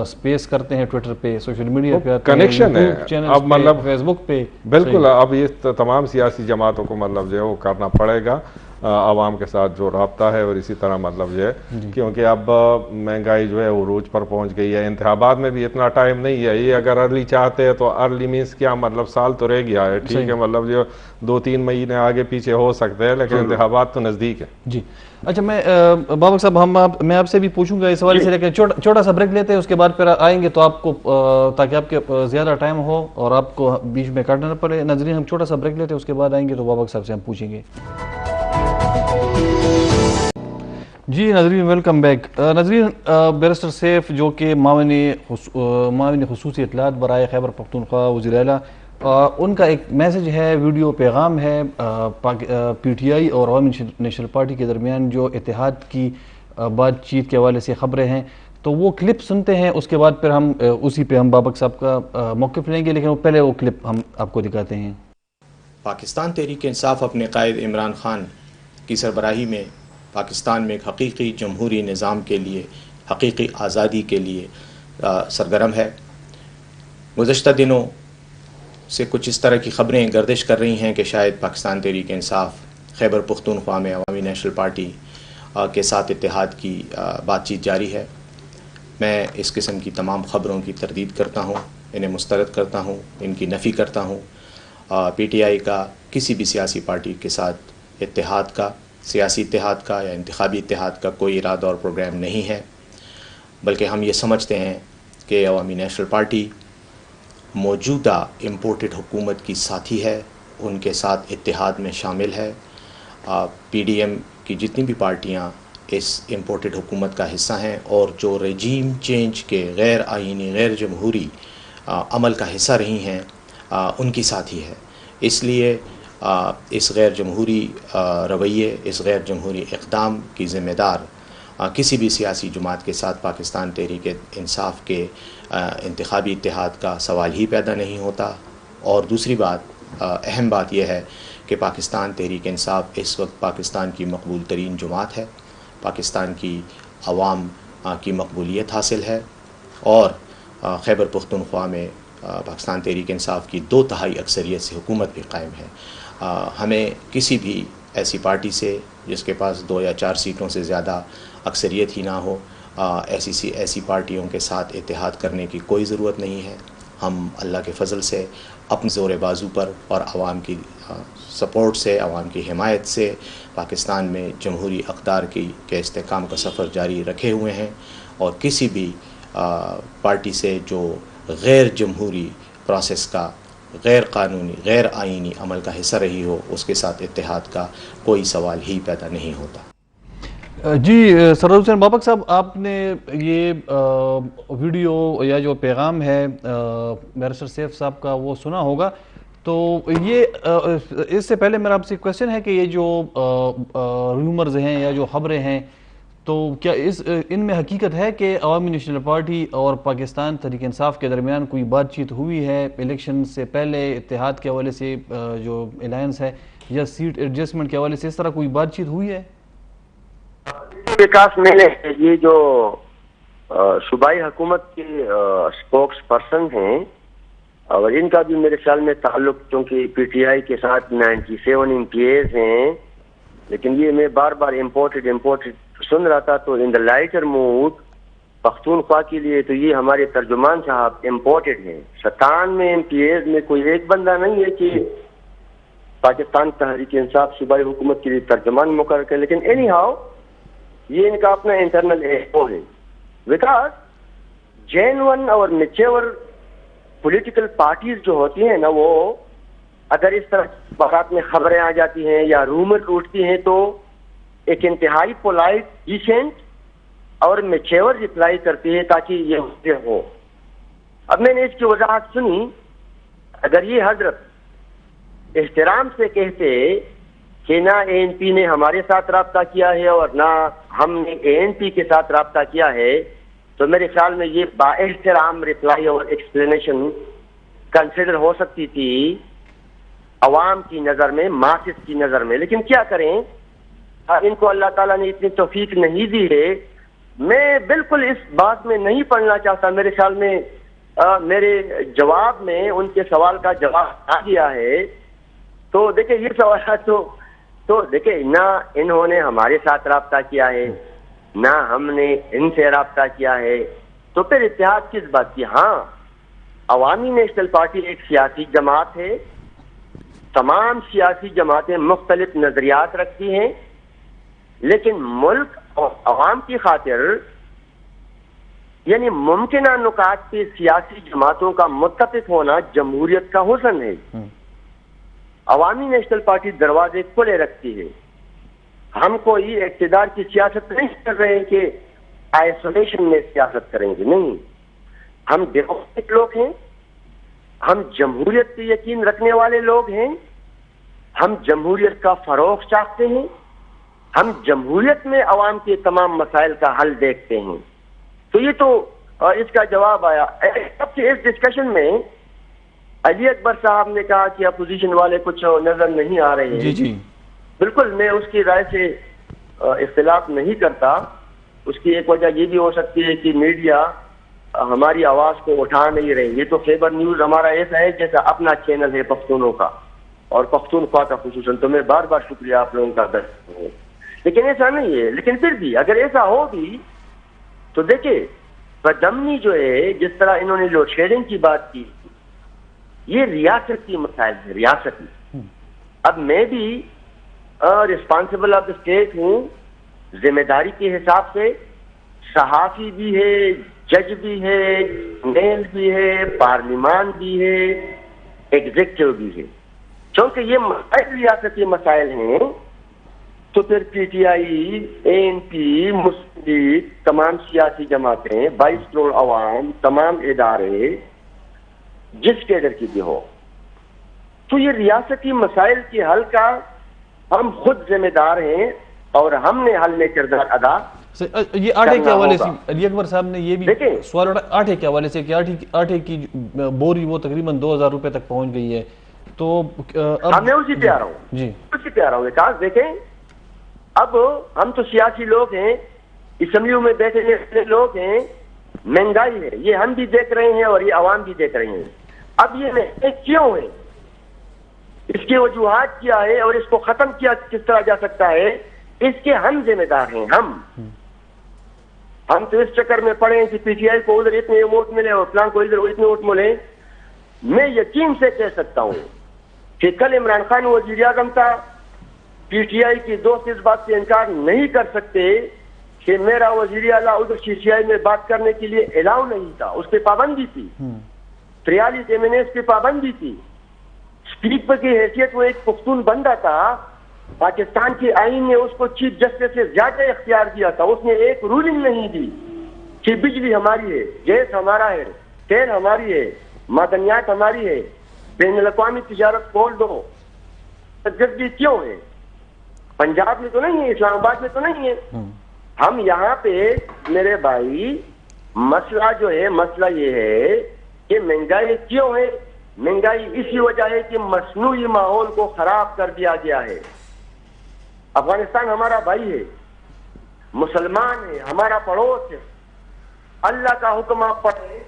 سپیس کرتے ہیں ٹویٹر پہ, سوشل میڈیا پہ, کنیکشن ہے اب مطلب فیس بک پہ. بالکل, اب یہ تمام سیاسی جماعتوں کو مطلب جو ہے وہ کرنا پڑے گا عوام کے ساتھ جو رابطہ ہے, اور اسی طرح مطلب جو ہے کیونکہ اب مہنگائی جو ہے عروج پر پہنچ گئی ہے. انتخابات میں بھی اتنا ٹائم نہیں ہے, یہ اگر ارلی چاہتے ہیں تو ارلی مینس کیا مطلب سال تو رہ گیا ہے, ٹھیک ہے, مطلب جو 2-3 مہینے آگے پیچھے ہو سکتے ہیں, لیکن انتخابات تو نزدیک ہے. جی اچھا, میں بابک صاحب میں آپ سے بھی پوچھوں گا اس حوالے سے, لیکن چھوٹا سا بریک لیتے ہیں, اس کے بعد پھر آئیں گے تو آپ کو تاکہ آپ کے زیادہ ٹائم ہو اور آپ کو بیچ میں کاٹنا نہ پڑے. ناظرین, ہم چھوٹا سا بریک لیتے ہیں, اس کے بعد آئیں گے تو بابک صاحب سے ہم پوچھیں گے. جی ناظرین, ویلکم بیک. ناظرین, بیرسٹر سیف جو کہ معاون خصوصی اطلاعات برائے خیبر پختونخوا وزیر اعلیٰ, ان کا ایک میسج ہے, ویڈیو پیغام ہے پی ٹی آئی اور عوامی نیشنل پارٹی کے درمیان جو اتحاد کی بات چیت کے حوالے سے خبریں ہیں, تو وہ کلپ سنتے ہیں, اس کے بعد پھر ہم اسی پہ ہم بابک صاحب کا موقف لیں گے, لیکن وہ پہلے وہ کلپ ہم آپ کو دکھاتے ہیں. پاکستان تحریک انصاف اپنے قائد عمران خان کی سربراہی میں پاکستان میں ایک حقیقی جمہوری نظام کے لیے, حقیقی آزادی کے لیے سرگرم ہے. گزشتہ دنوں سے کچھ اس طرح کی خبریں گردش کر رہی ہیں کہ شاید پاکستان تحریک انصاف خیبر پختونخوا میں عوامی نیشنل پارٹی کے ساتھ اتحاد کی بات چیت جاری ہے. میں اس قسم کی تمام خبروں کی تردید کرتا ہوں، انہیں مسترد کرتا ہوں، ان کی نفی کرتا ہوں. پی ٹی آئی کا کسی بھی سیاسی پارٹی کے ساتھ اتحاد کا، سیاسی اتحاد کا یا انتخابی اتحاد کا کوئی ارادہ اور پروگرام نہیں ہے، بلکہ ہم یہ سمجھتے ہیں کہ عوامی نیشنل پارٹی موجودہ امپورٹڈ حکومت کی ساتھی ہے، ان کے ساتھ اتحاد میں شامل ہے. پی ڈی ایم کی جتنی بھی پارٹیاں اس امپورٹڈ حکومت کا حصہ ہیں اور جو رجیم چینج کے غیر آئینی غیر جمہوری عمل کا حصہ رہی ہیں، ان کی ساتھی ہے. اس لیے اس غیر جمہوری رویے، اس غیر جمہوری اقدام کی ذمہ دار کسی بھی سیاسی جماعت کے ساتھ پاکستان تحریک انصاف کے انتخابی اتحاد کا سوال ہی پیدا نہیں ہوتا. اور دوسری بات، اہم بات یہ ہے کہ پاکستان تحریک انصاف اس وقت پاکستان کی مقبول ترین جماعت ہے، پاکستان کی عوام کی مقبولیت حاصل ہے، اور خیبر پختونخوا میں پاکستان تحریک انصاف کی 2/3 اکثریت سے حکومت بھی قائم ہے. ہمیں کسی بھی ایسی پارٹی سے جس کے پاس 2 یا 4 سیٹوں سے زیادہ اکثریت ہی نہ ہو، ایسی پارٹیوں کے ساتھ اتحاد کرنے کی کوئی ضرورت نہیں ہے. ہم اللہ کے فضل سے اپنے زور بازو پر اور عوام کی سپورٹ سے، عوام کی حمایت سے پاکستان میں جمہوری اقدار کے استحکام کا سفر جاری رکھے ہوئے ہیں، اور کسی بھی پارٹی سے جو غیر جمہوری پروسیس کا، غیر قانونی، غیر آئینی عمل کا حصہ رہی ہو، اس کے ساتھ اتحاد کا کوئی سوال ہی پیدا نہیں ہوتا. جی سرور حسین بابک صاحب، آپ نے یہ ویڈیو یا جو پیغام ہے بیرسٹر سیف صاحب کا وہ سنا ہوگا. تو یہ اس سے پہلے میرا آپ سے کویسچن ہے کہ یہ جو رومرز ہیں یا جو خبریں ہیں، تو کیا ان میں حقیقت ہے کہ عوامی نیشنل پارٹی اور پاکستان تحریک انصاف کے درمیان کوئی بات چیت ہوئی ہے الیکشن سے پہلے اتحاد کے حوالے سے، جو الائنس ہے یا سیٹ ایڈجسٹمنٹ کے حوالے سے، اس طرح کوئی بات چیت ہوئی ہے؟ وکاس، میں نے یہ جو صوبائی حکومت کے اسپوکس پرسن ہیں، اور ان کا بھی میرے خیال میں تعلق چونکہ پی ٹی آئی کے ساتھ 97 MPAs ہیں، لیکن یہ میں بار بار امپورٹڈ سن رہا تھا. تو ان دا لائٹر موڈ پختونخوا کے لیے تو یہ ہمارے ترجمان صاحب امپورٹڈ ہیں. 97 MPAs میں کوئی ایک بندہ نہیں ہے کہ پاکستان تحریک انصاف صوبائی حکومت کے لیے ترجمان مقرر کرے. لیکن اینی ہاؤ یہ ان کا اپنا انٹرنل ایشو ہے. وکاس، جینون اور میچور پولیٹیکل پارٹیز جو ہوتی ہیں نا، وہ اگر اس طرح بات میں خبریں آ جاتی ہیں یا رومر اٹھتی ہیں تو ایک انتہائی پولائٹ، ڈیسنٹ اور میچور رپلائی کرتی ہے تاکہ یہ ہو. اب میں نے اس کی وضاحت سنی. اگر یہ حضرت احترام سے کہتے کہ نہ ANP نے ہمارے ساتھ رابطہ کیا ہے اور نہ ہم نے ANP کے ساتھ رابطہ کیا ہے، تو میرے خیال میں یہ با احترام رپلائی اور ایکسپلینیشن کنسیڈر ہو سکتی تھی عوام کی نظر میں، ماسس کی نظر میں. لیکن کیا کریں، ان کو اللہ تعالیٰ نے اتنی توفیق نہیں دی ہے. میں بالکل اس بات میں نہیں پڑھنا چاہتا. میرے خیال میں میرے جواب میں ان کے سوال کا جواب آ گیا ہے. تو دیکھیں یہ سوالات تو دیکھیں، نہ انہوں نے ہمارے ساتھ رابطہ کیا ہے نہ ہم نے ان سے رابطہ کیا ہے، تو پھر اتحاد کس بات کی؟ ہاں، عوامی نیشنل پارٹی ایک سیاسی جماعت ہے. تمام سیاسی جماعتیں مختلف نظریات رکھتی ہیں، لیکن ملک اور عوام کی خاطر، یعنی ممکنہ نکات پہ سیاسی جماعتوں کا متفق ہونا جمہوریت کا حسن ہے. عوامی نیشنل پارٹی دروازے کھلے رکھتی ہے. ہم کوئی اقتدار کی سیاست نہیں کر رہے ہیں کہ آئسولیشن میں سیاست کریں گے، نہیں. ہم ڈیموکریٹک لوگ ہیں، ہم جمہوریت پہ یقین رکھنے والے لوگ ہیں، ہم جمہوریت کا فروغ چاہتے ہیں، ہم جمہوریت میں عوام کے تمام مسائل کا حل دیکھتے ہیں. تو یہ تو اس کا جواب آیا. سب سے اس ڈسکشن میں علی اکبر صاحب نے کہا کہ اپوزیشن والے کچھ نظر نہیں آ رہے ہیں. جی بالکل میں اس کی رائے سے اختلاف نہیں کرتا. اس کی ایک وجہ یہ بھی ہو سکتی ہے کہ میڈیا ہماری آواز کو اٹھا نہیں رہے. یہ تو خیبر نیوز ہمارا ایسا ہے جیسا اپنا چینل ہے پختونوں کا اور پختونخوا کا خصوصاً. تو میں بار بار شکریہ آپ لوگوں کا کرتا ہوں, لیکن ایسا نہیں ہے. لیکن پھر بھی اگر ایسا ہو بھی تو دیکھیں بدمنی جو ہے, جس طرح انہوں نے لوڈ شیڈنگ کی بات کی, یہ ریاست کی مسائل ہے, ریاستی. اب میں بھی رسپانسبل آف دا اسٹیٹ ہوں, ذمہ داری کے حساب سے. صحافی بھی ہے, جج بھی ہے, نیل بھی ہے, پارلیمان بھی ہے, ایگزیکٹو بھی ہے. چونکہ یہ مسائل ریاستی مسائل ہیں تو پھر P T I, A N P, Muslim League, تمام سیاسی جماعتیں, 22 کروڑ عوام, تمام ادارے جس کیڈر کی بھی ہو, تو یہ ریاستی مسائل کے حل کا ہم خود ذمہ دار ہیں اور ہم نے حل میں کردار ادا. یہ آٹے کے حوالے سے علی اکبر صاحب نے یہ بھی سوال اٹھا آٹے کے حوالے سے کہ آٹے کی بوری وہ تقریباً 2000 روپے تک پہنچ گئی ہے. تو میں اسی پہ آ رہا ہوں, جی اسی پہ آ رہا ہوں. وکاس دیکھیں, اب ہم تو سیاسی لوگ ہیں, اسمبلیوں میں بیٹھے ہوئے لوگ ہیں, مہنگائی ہے یہ ہم بھی دیکھ رہے ہیں اور یہ عوام بھی دیکھ رہے ہیں. اب یہ مہنگائی کیوں ہے, اس کی وجوہات کیا ہے اور اس کو ختم کیا کس طرح جا سکتا ہے, اس کے ہم ذمہ دار ہیں. ہم تو اس چکر میں پڑے ہیں کہ پی ٹی آئی کو ادھر اتنے ووٹ ملے اور فلاں کو ادھر اتنے ووٹ ملے. میں یقین سے کہہ سکتا ہوں کہ کل عمران خان وزیر اعظم تھا, پی ٹی آئی کی دوست اس بات سے انکار نہیں کر سکتے کہ میرا وزیر اعلیٰ ادھر سی سی آئی میں بات کرنے کے لیے الاؤ نہیں تھا, اس پہ پابندی تھی, 43 ایمنیز پہ پابندی تھی. اسپیکر کی حیثیت وہ ایک پختون بندہ تھا, پاکستان کے آئین نے اس کو چیف جسٹس سے زیادہ اختیار دیا تھا. اس نے ایک رولنگ نہیں دی کہ بجلی ہماری ہے, گیس ہمارا ہے, تیل ہماری ہے, معدنیات ہماری ہے, بین الاقوامی تجارت کھول دو. جذبی کیوں ہے؟ پنجاب میں تو نہیں ہے, اسلام آباد میں تو نہیں ہے. ہم یہاں پہ میرے بھائی مسئلہ جو ہے, مسئلہ یہ ہے کہ مہنگائی کیوں ہے. مہنگائی اسی وجہ ہے کہ مصنوعی ماحول کو خراب کر دیا گیا ہے. افغانستان ہمارا بھائی ہے, مسلمان ہے, ہمارا پڑوس ہے. اللہ کا حکم آپ پڑھیں,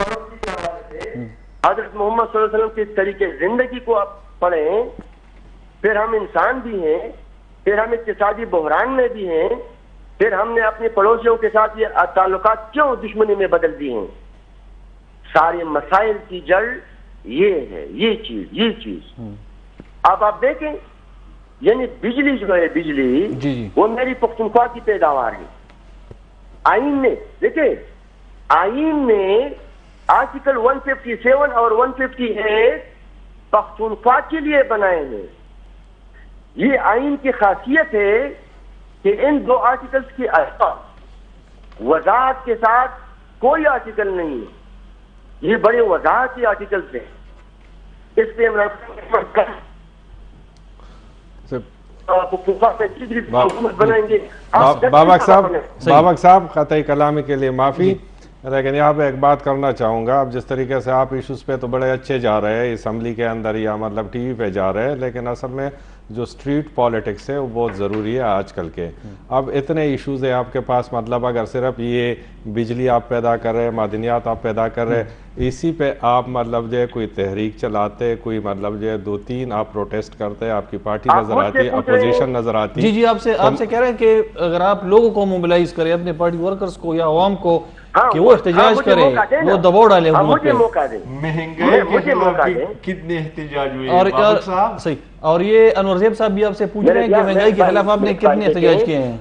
حضرت محمد صلی اللہ علیہ وسلم کے طریقے زندگی کو آپ پڑھیں, پھر ہم انسان بھی ہیں, پھر ہم اقتصادی بحران میں بھی ہیں, پھر ہم نے اپنے پڑوسیوں کے ساتھ یہ تعلقات کیوں دشمنی میں بدل دیے ہیں. سارے مسائل کی جڑ یہ ہے, یہ چیز. اب آپ دیکھیں, یعنی بجلی جو ہے, بجلی وہ میری پختونخوا کی پیداوار ہے. آئین میں دیکھیں, آئین میں آرٹیکل 157 اور 158 پختونخوا کے لیے بنائے ہیں. یہ آئین کی خاصیت ہے کہ ان دو آرٹیکلز کی وضاحت کے ساتھ کوئی آرٹیکل نہیں ہے. یہ بڑے وضاحتی آرٹیکلز ہیں. اس پہ بنائیں گے. بابک صاحب خطۂ کلامی کے لیے معافی, لیکن یہاں پہ ایک بات کرنا چاہوں گا. اب جس طریقے سے آپ ایشوز پہ تو بڑے اچھے جا رہے ہیں, اسمبلی کے اندر یا مطلب ٹی وی پہ جا رہے ہیں, لیکن اصل میں جو اسٹریٹ پالیٹکس ہے وہ بہت ضروری ہے آج کل کے. اب اتنے ایشوز ہیں آپ کے پاس, مطلب اگر صرف یہ بجلی آپ پیدا کر رہے, معدنیات آپ پیدا کر رہے, اسی پہ آپ مطلب جو کوئی تحریک چلاتے, کوئی مطلب جو 2-3 آپ پروٹیسٹ کرتے, آپ کی پارٹی نظر آتی, اپوزیشن نظر آتی. جی آپ سے کہہ رہے ہیں کہ اگر آپ لوگوں کو موبلائز کریں, اپنے پارٹی ورکرز کو یا عوام کو, کہ وہ احتجاج کریں, وہ دباؤ ڈالیں حکومت پہ. مہنگائی کے خلاف کتنے احتجاج ہوئے صحیح. اور یہ انور زیب صاحب بھی آپ سے پوچھ رہے ہیں کہ مہنگائی کے خلاف آپ نے کتنے احتجاج کیے ہیں.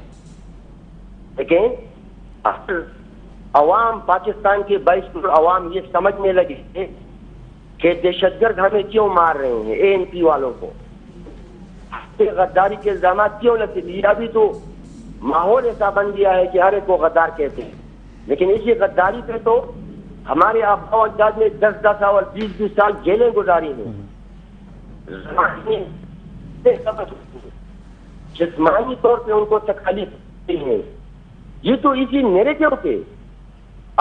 دیکھیں, عوام پاکستان کے 22 کروڑ عوام یہ سمجھنے لگے کہ دہشت گرد ہمیں کیوں مار رہے ہیں, اے این پی والوں کو غداری کے الزامات کیوں لگتے ہیں. ابھی تو ماحول ایسا بن گیا ہے کہ ہر ایک کو غدار کہتے ہیں, لیکن اسی غداری پہ تو ہمارے آبا و اجداد میں 10-10 اور 20-20 سال جیلیں گزاری ہیں. جسمانی طور پہ ان کو تکلیف ہوتی ہے. یہ تو اسی نیریٹو پہ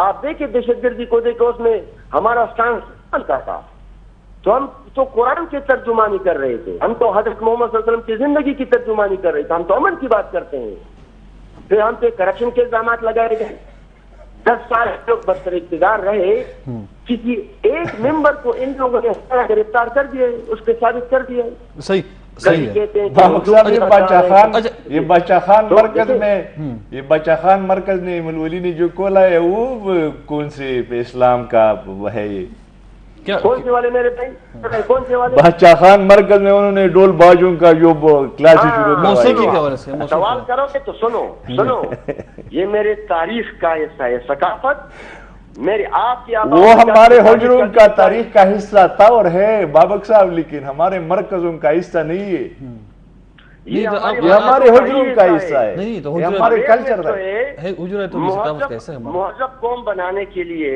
آپ دیکھیں دہشت گردی کو دیکھیں, اس میں ہمارا سٹانس چلتا تھا. تو ہم تو قرآن کی ترجمانی کر رہے تھے, ہم تو حضرت محمد صلی اللہ علیہ وسلم کی زندگی کی ترجمانی کر رہے تھے, ہم تو امن کی بات کرتے ہیں. پھر ہم پہ کرپشن کے الزامات لگائے گئے, 10 سال لوگ برسر اقتدار رہے, کسی ایک ممبر کو ان لوگوں نے گرفتار کر دیا, اس پہ ثابت کر دیا. صحیح صحیح ہے. یہ بچہ خان مرکز میں, یہ بچہ خان مرکز نے ملولی نے جو کھولا ہے وہ کون سے اسلام کا ہے, یہ کون سے والے میرے بھائی, کون سے والے؟ بچہ خان مرکز میں انہوں نے ڈول بازوں کا جو کلاسز شروع کروایا. سوال کرو گے تو سنو یہ میرے تاریخ کا حصہ ہے, ثقافت میری آپ کی وہ ہمارے حجروں کا تاریخ کا حصہ تھا اور ہے بابک صاحب, لیکن ہمارے مرکزوں کا حصہ نہیں ہے. یہ ہمارے حجروں کا حصہ ہے, یہ ہمارے کلچر ہے. مہذب قوم بنانے کے لیے,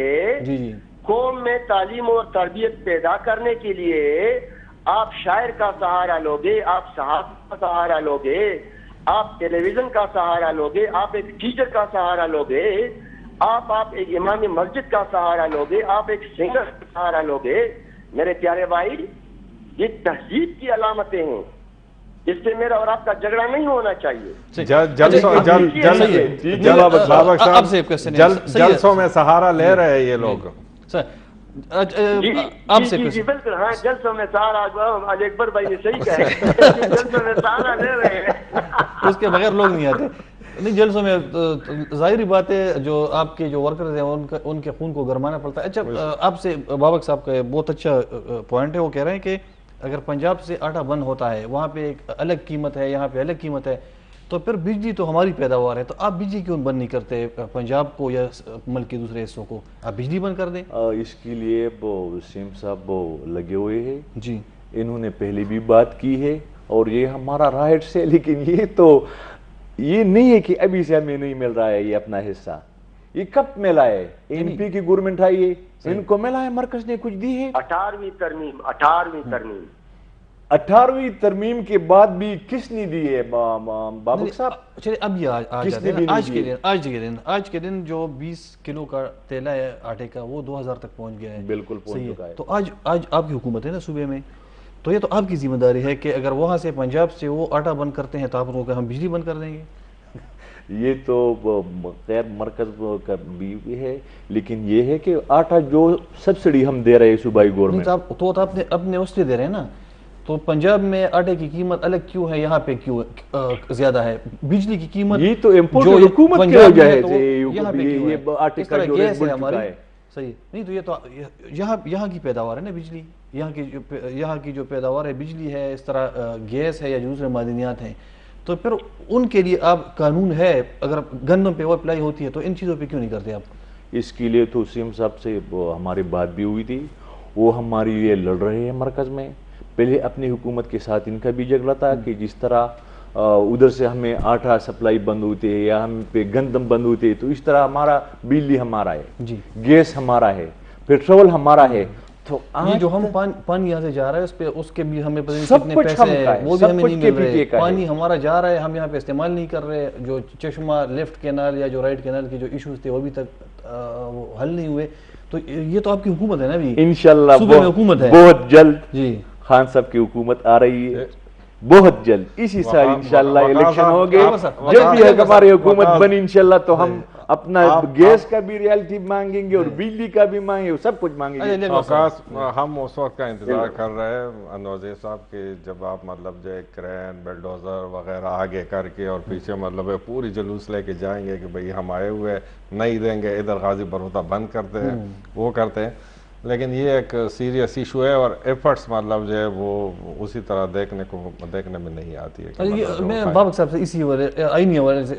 قوم میں تعلیم اور تربیت پیدا کرنے کے لیے آپ شاعر کا سہارا لوگے, آپ صحافی کا سہارا لوگے, آپ ٹیلی ویژن کا سہارا لوگے, آپ ایک ٹیچر کا سہارا لوگے, آپ ایک امام مسجد کا سہارا لوگے, آپ ایک سنگر کا سہارا لوگے. میرے پیارے بھائی, یہ تہذیب کی علامتیں ہیں, اس سے میرا اور آپ کا جھگڑا نہیں ہونا چاہیے. جلسوں میں سہارا لے رہے ہیں یہ لوگ. آپ سے بالکل, ہاں جلسوں میں سہارا, علی اکبر بھائی نے صحیح کہا, جلسوں میں سہارا لے رہے ہیں, اس کے بغیر لوگ نہیں آتے. نہیں, جلسوں میں ظاہری بات ہے جو آپ کے جو ورکرز ہیں ان کے خون کو گرمانا پڑتا ہے. اچھا, آپ سے بابک صاحب کا بہت اچھا پوائنٹ ہے, وہ کہہ رہے ہیں کہ اگر پنجاب سے آٹا بند ہوتا ہے, وہاں پہ ایک الگ قیمت ہے, یہاں پہ الگ قیمت ہے, تو پھر بجلی تو ہماری پیداوار ہے, تو آپ بجلی کیوں بند نہیں کرتے پنجاب کو یا ملک کے دوسرے حصوں کو, آپ بجلی بند کر دیں؟ اس کے لیے سیم صاحب لگے ہوئے ہیں جی, انہوں نے پہلے بھی بات کی ہے اور یہ ہمارا رائٹ سے, لیکن یہ تو یہ نہیں ہے کہ ابھی سے ہمیں نہیں مل رہا ہے یہ اپنا حصہ. یہ کب ملا ہے؟ این پی کی گورنمنٹ آئی ہے, ان کو ملا ہے, مرکز نے کچھ دی ہے. 18ویں ترمیم کے بعد بھی کس نے دی ہے بابک صاحب؟ چلے اب یہ آج کے دن جو 20 کلو کا تیلا ہے آٹے کا, وہ 2000 تک پہنچ گیا ہے. بالکل پہنچ چکا ہے. تو آج آپ کی حکومت ہے نا صوبے میں, تو یہ تو آپ کی ذمہ داری ہے کہ اگر وہاں سے پنجاب سے وہ آٹا بند کرتے ہیں تو آپ لوگوں کو ہم بجلی بند کر دیں گے. یہ تو غیر مرکز کا بھی ہے, لیکن یہ ہے کہ آٹا جو سبسڈی ہم دے رہے ہیں صوبائی گورنمنٹ, تو آپ اپنے اس سے دے رہے ہیں نا, تو پنجاب میں آٹے کی قیمت الگ کیوں ہے, یہاں پہ کیوں زیادہ ہے؟ بجلی کی قیمت یہ تو امپورٹ حکومت کی وجہ ہے, یہ آٹے کا جو ریٹ بڑھ چکا ہے. صحیح نہیں, تو یہ تو یہاں کی پیداوار ہے نا بجلی, یہاں کی جو پیداوار ہے بجلی ہے, اس طرح گیس ہے یا دوسرے معدنیات ہیں, تو پھر ان کے لیے آپ قانون ہے, اگر گندم پہ وہ اپلائی ہوتی ہے تو ان چیزوں پہ کیوں نہیں کرتے آپ؟ اس کے لیے تو سی ایم صاحب سے ہماری بات بھی ہوئی تھی, وہ ہماری لیے لڑ رہے ہیں مرکز میں. پہلے اپنی حکومت کے ساتھ ان کا بھی جھگڑا تھا کہ جس طرح ادھر سے ہمیں آٹا سپلائی بند ہوتے ہیں یا ہم پہ گندم بند ہوتے ہیں, تو اس طرح ہمارا بجلی ہمارا ہے, گیس ہمارا ہے, پیٹرول ہمارا ہے. تو یہ جو ہم پانی یہاں سے جا رہا ہے اس کے بھی ہمیں کتنے پیسے ہیں, وہ بھی ہمیں نہیں مل رہے. پانی ہمارا جا رہا ہے, ہم یہاں پہ استعمال نہیں کر رہے. جو چشمہ لیفٹ کینال یا جو رائٹ کینال کے جو ایشوز تھے وہ ابھی تک حل نہیں ہوئے. تو یہ تو آپ کی حکومت ہے نا, ابھی انشاءاللہ صوبے میں حکومت ہے بہت جلد. جی, خان صاحب کی حکومت آ رہی ہے بہت جلد, اسی سال انشاءاللہ الیکشن ہو گئے. جب بھی ہماری حکومت بنی انشاءاللہ تو ہم اپنا گیس کا بھی ریالٹی مانگیں گے اور بجلی کا بھی مانگیں گے, سب کچھ مانگیں گے. ہم اس وقت کا انتظار کر رہے ہیں انوزیر صاحب کے, جب آپ مطلب جو کرین بلڈوزر وغیرہ آگے کر کے اور پیچھے مطلب پوری جلوس لے کے جائیں گے کہ بھئی ہم آئے ہوئے نہیں دیں گے, ادھر غازی بروتا بند کرتے ہیں, وہ کرتے ہیں. لیکن یہ ایک سیریس ایشو ہے اور ایفرٹس مطلب جو ہے وہ اسی طرح دیکھنے میں نہیں آتی ہے. میں بابک صاحب سے اسی آئینی حوالے سے,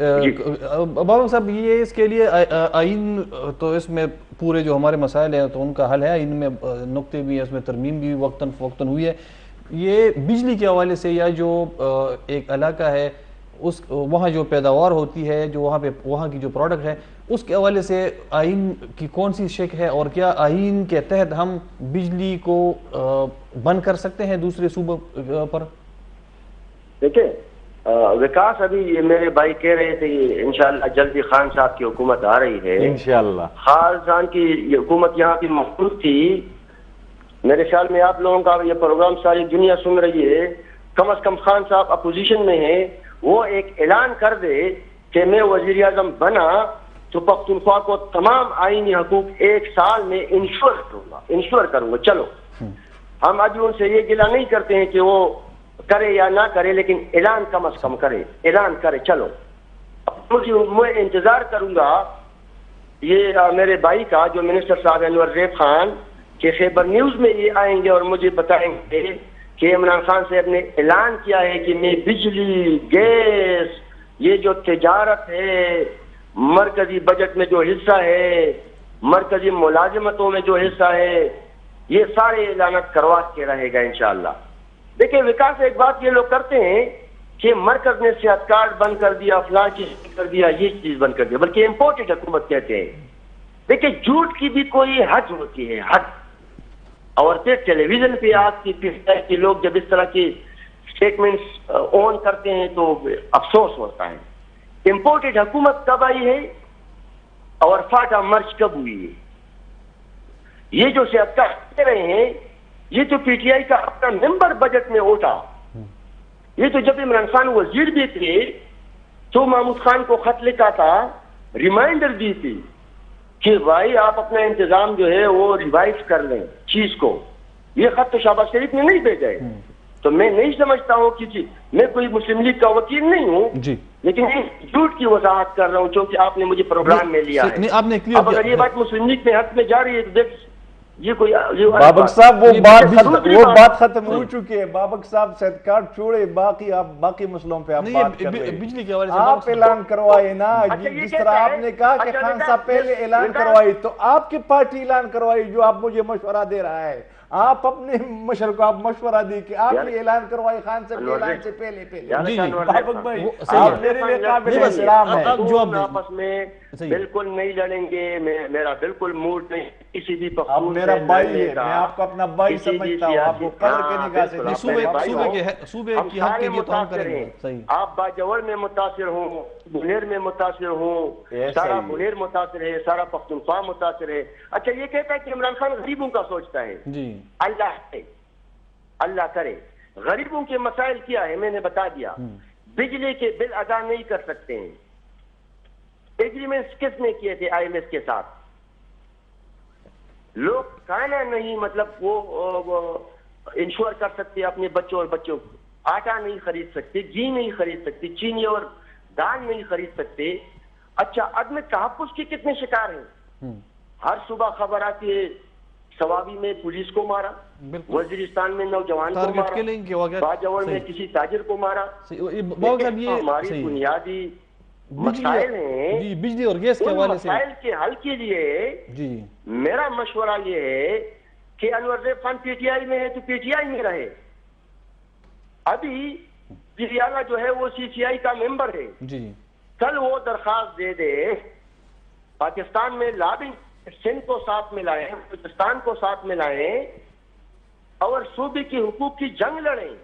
بابک صاحب یہ اس کے لیے آئین, تو اس میں پورے جو ہمارے مسائل ہیں تو ان کا حل ہے, آئین میں نقطے بھی ہیں, اس میں ترمیم بھی وقتاً فوقتاً ہوئی ہے. یہ بجلی کے حوالے سے یا جو ایک علاقہ ہے اس وہاں جو پیداوار ہوتی ہے, جو وہاں کی جو پروڈکٹ ہے, اس کے حوالے سے آئین کی کون سی شک ہے, اور کیا آئین کے تحت ہم بجلی کو بند کر سکتے ہیں دوسرے صوبوں پر؟ دیکھیں وکاس, ابھی یہ میرے بھائی کہہ رہے تھے انشاءاللہ جلدی خان صاحب کی حکومت آ رہی ہے انشاءاللہ. خان صاحب کی حکومت یہاں کی محفوظ تھی. میرے خیال میں آپ لوگوں کا یہ پروگرام ساری دنیا سن رہی ہے, کم از کم خان صاحب اپوزیشن میں ہیں, وہ ایک اعلان کر دے کہ میں وزیر اعظم بنا تو پختونخوا کو تمام آئینی حقوق 1 سال میں انشور کروں گا. چلو ہم ابھی ان سے یہ گلہ نہیں کرتے ہیں کہ وہ کرے یا نہ کرے, لیکن اعلان کم از کم کرے, اعلان کرے. چلو میں انتظار کروں گا یہ میرے بھائی کا جو منسٹر صاحب انور زیب خان کہ خیبر نیوز میں یہ آئیں گے اور مجھے بتائیں گے کہ عمران خان صاحب نے اعلان کیا ہے کہ میں بجلی, گیس, یہ جو تجارت ہے, مرکزی بجٹ میں جو حصہ ہے, مرکزی ملازمتوں میں جو حصہ ہے, یہ سارے اعلانات کروا کے رہے گا انشاءاللہ. دیکھیں وکاس ایک بات یہ لوگ کرتے ہیں کہ مرکز نے صحت کارڈ بند کر دیا, فلاں چیز کر دیا, یہ چیز بند کر دیا, بلکہ امپورٹڈ حکومت کہتے ہیں. دیکھیں جھوٹ کی بھی کوئی حد ہوتی ہے, حد. اور پھر ٹیلی ویژن پہ آپ کی لوگ جب اس طرح کی اسٹیٹمنٹس آن کرتے ہیں تو افسوس ہوتا ہے. امپورٹڈ حکومت کب آئی ہے اور فاٹا مرچ کب ہوئی ہے؟ یہ جو صحت کارڈ دے رہے ہیں یہ تو پی ٹی آئی کا اپنا ممبر بجٹ میں اٹھا. یہ تو جب عمران خان وزیر بھی تھے تو محمود خان کو خط لکھا تھا, ریمائنڈر دی تھی کہ بھائی آپ اپنا انتظام جو ہے وہ ریوائز کر لیں چیز کو. یہ خط تو شہباز شریف نے نہیں بھیجا ہے. تو میں نہیں سمجھتا ہوں کہ میں کوئی مسلم لیگ کا وکیل نہیں ہوں جی, لیکن جھوٹ کی وضاحت کر رہا ہوں چونکہ آپ نے مجھے پروگرام میں لیا ہے. اب اگر یہ بات مسلم لیگ کے حق میں جا رہی ہے تو دیکھ یہ کوئی بابک صاحب وہ بات ختم ہو چکی ہے. بابک صاحب صحت کارڈ چھوڑے, باقی آپ باقی مسئلوں پہ آپ بات کر رہے ہیں. بجلی کے حوالے سے آپ اعلان کروائے نا, جس طرح آپ نے کہا کہ خان صاحب پہلے اعلان کروائی تو آپ کی پارٹی اعلان کروائی جو آپ مجھے مشورہ دے رہا ہے. آپ اپنے مشر کو آپ مشورہ دی کہ آپ نے اعلان کروائی خان صاحب کے اعلان سے پہلے. بابک بھائی آپ میرے لئے قابل احترام ہے. آپس میں بالکل نہیں لڑیں گے, میرا بالکل موڈ نہیں کسی بھی آپ میرا بھائی ہے, میں آپ کو اپنا بھائی سمجھتا ہوں, آپ کو قدر کے نگاہ سے صوبے کی حق کے لیے تو ہم کریں گے. آپ باجوڑ میں متاثر ہوں, بنیر میں متاثر ہوں, سارا بنیر متاثر ہے, سارا پختونخوا متاثر ہے. اچھا یہ کہتا ہے کہ عمران خان غریبوں کا سوچتا ہے جی. اللہ کرے. غریبوں کے مسائل کیا ہے میں نے بتا دیا. بجلی کے بل ادا نہیں کر سکتے ہیں. ایگریمنٹس کس نے کیے تھے آئی ایم ایس کے ساتھ؟ لوگ کھانا نہیں مطلب وہ انشور کر سکتے اپنے بچوں اور بچوں کو, آٹا نہیں خرید سکتے, گھی نہیں خرید سکتے, چینی اور دال نہیں خرید سکتے. اچھا عدم تحفظ کے کتنے شکار ہیں؟ ہر صبح خبر آتی ہے سوابی میں پولیس کو مارا, وزیرستان میں نوجوان کو مارا, باجوڑ میں کسی تاجر کو مارا. ہماری بنیادی مسائل ہیں بجلی اور گیس کے حوالے سے. مسائل کے حل کے لیے میرا مشورہ یہ ہے کہ انور زیب خان پی ٹی آئی میں ہے تو پی ٹی آئی میں رہے. ابھی پیریالا جو ہے وہ سی سی آئی کا ممبر ہے, کل وہ درخواست دے دے پاکستان میں لابنگ, سندھ کو ساتھ میں لائیں, بلوچستان کو ساتھ میں لائیں اور صوبے کے حقوق کی جنگ لڑیں.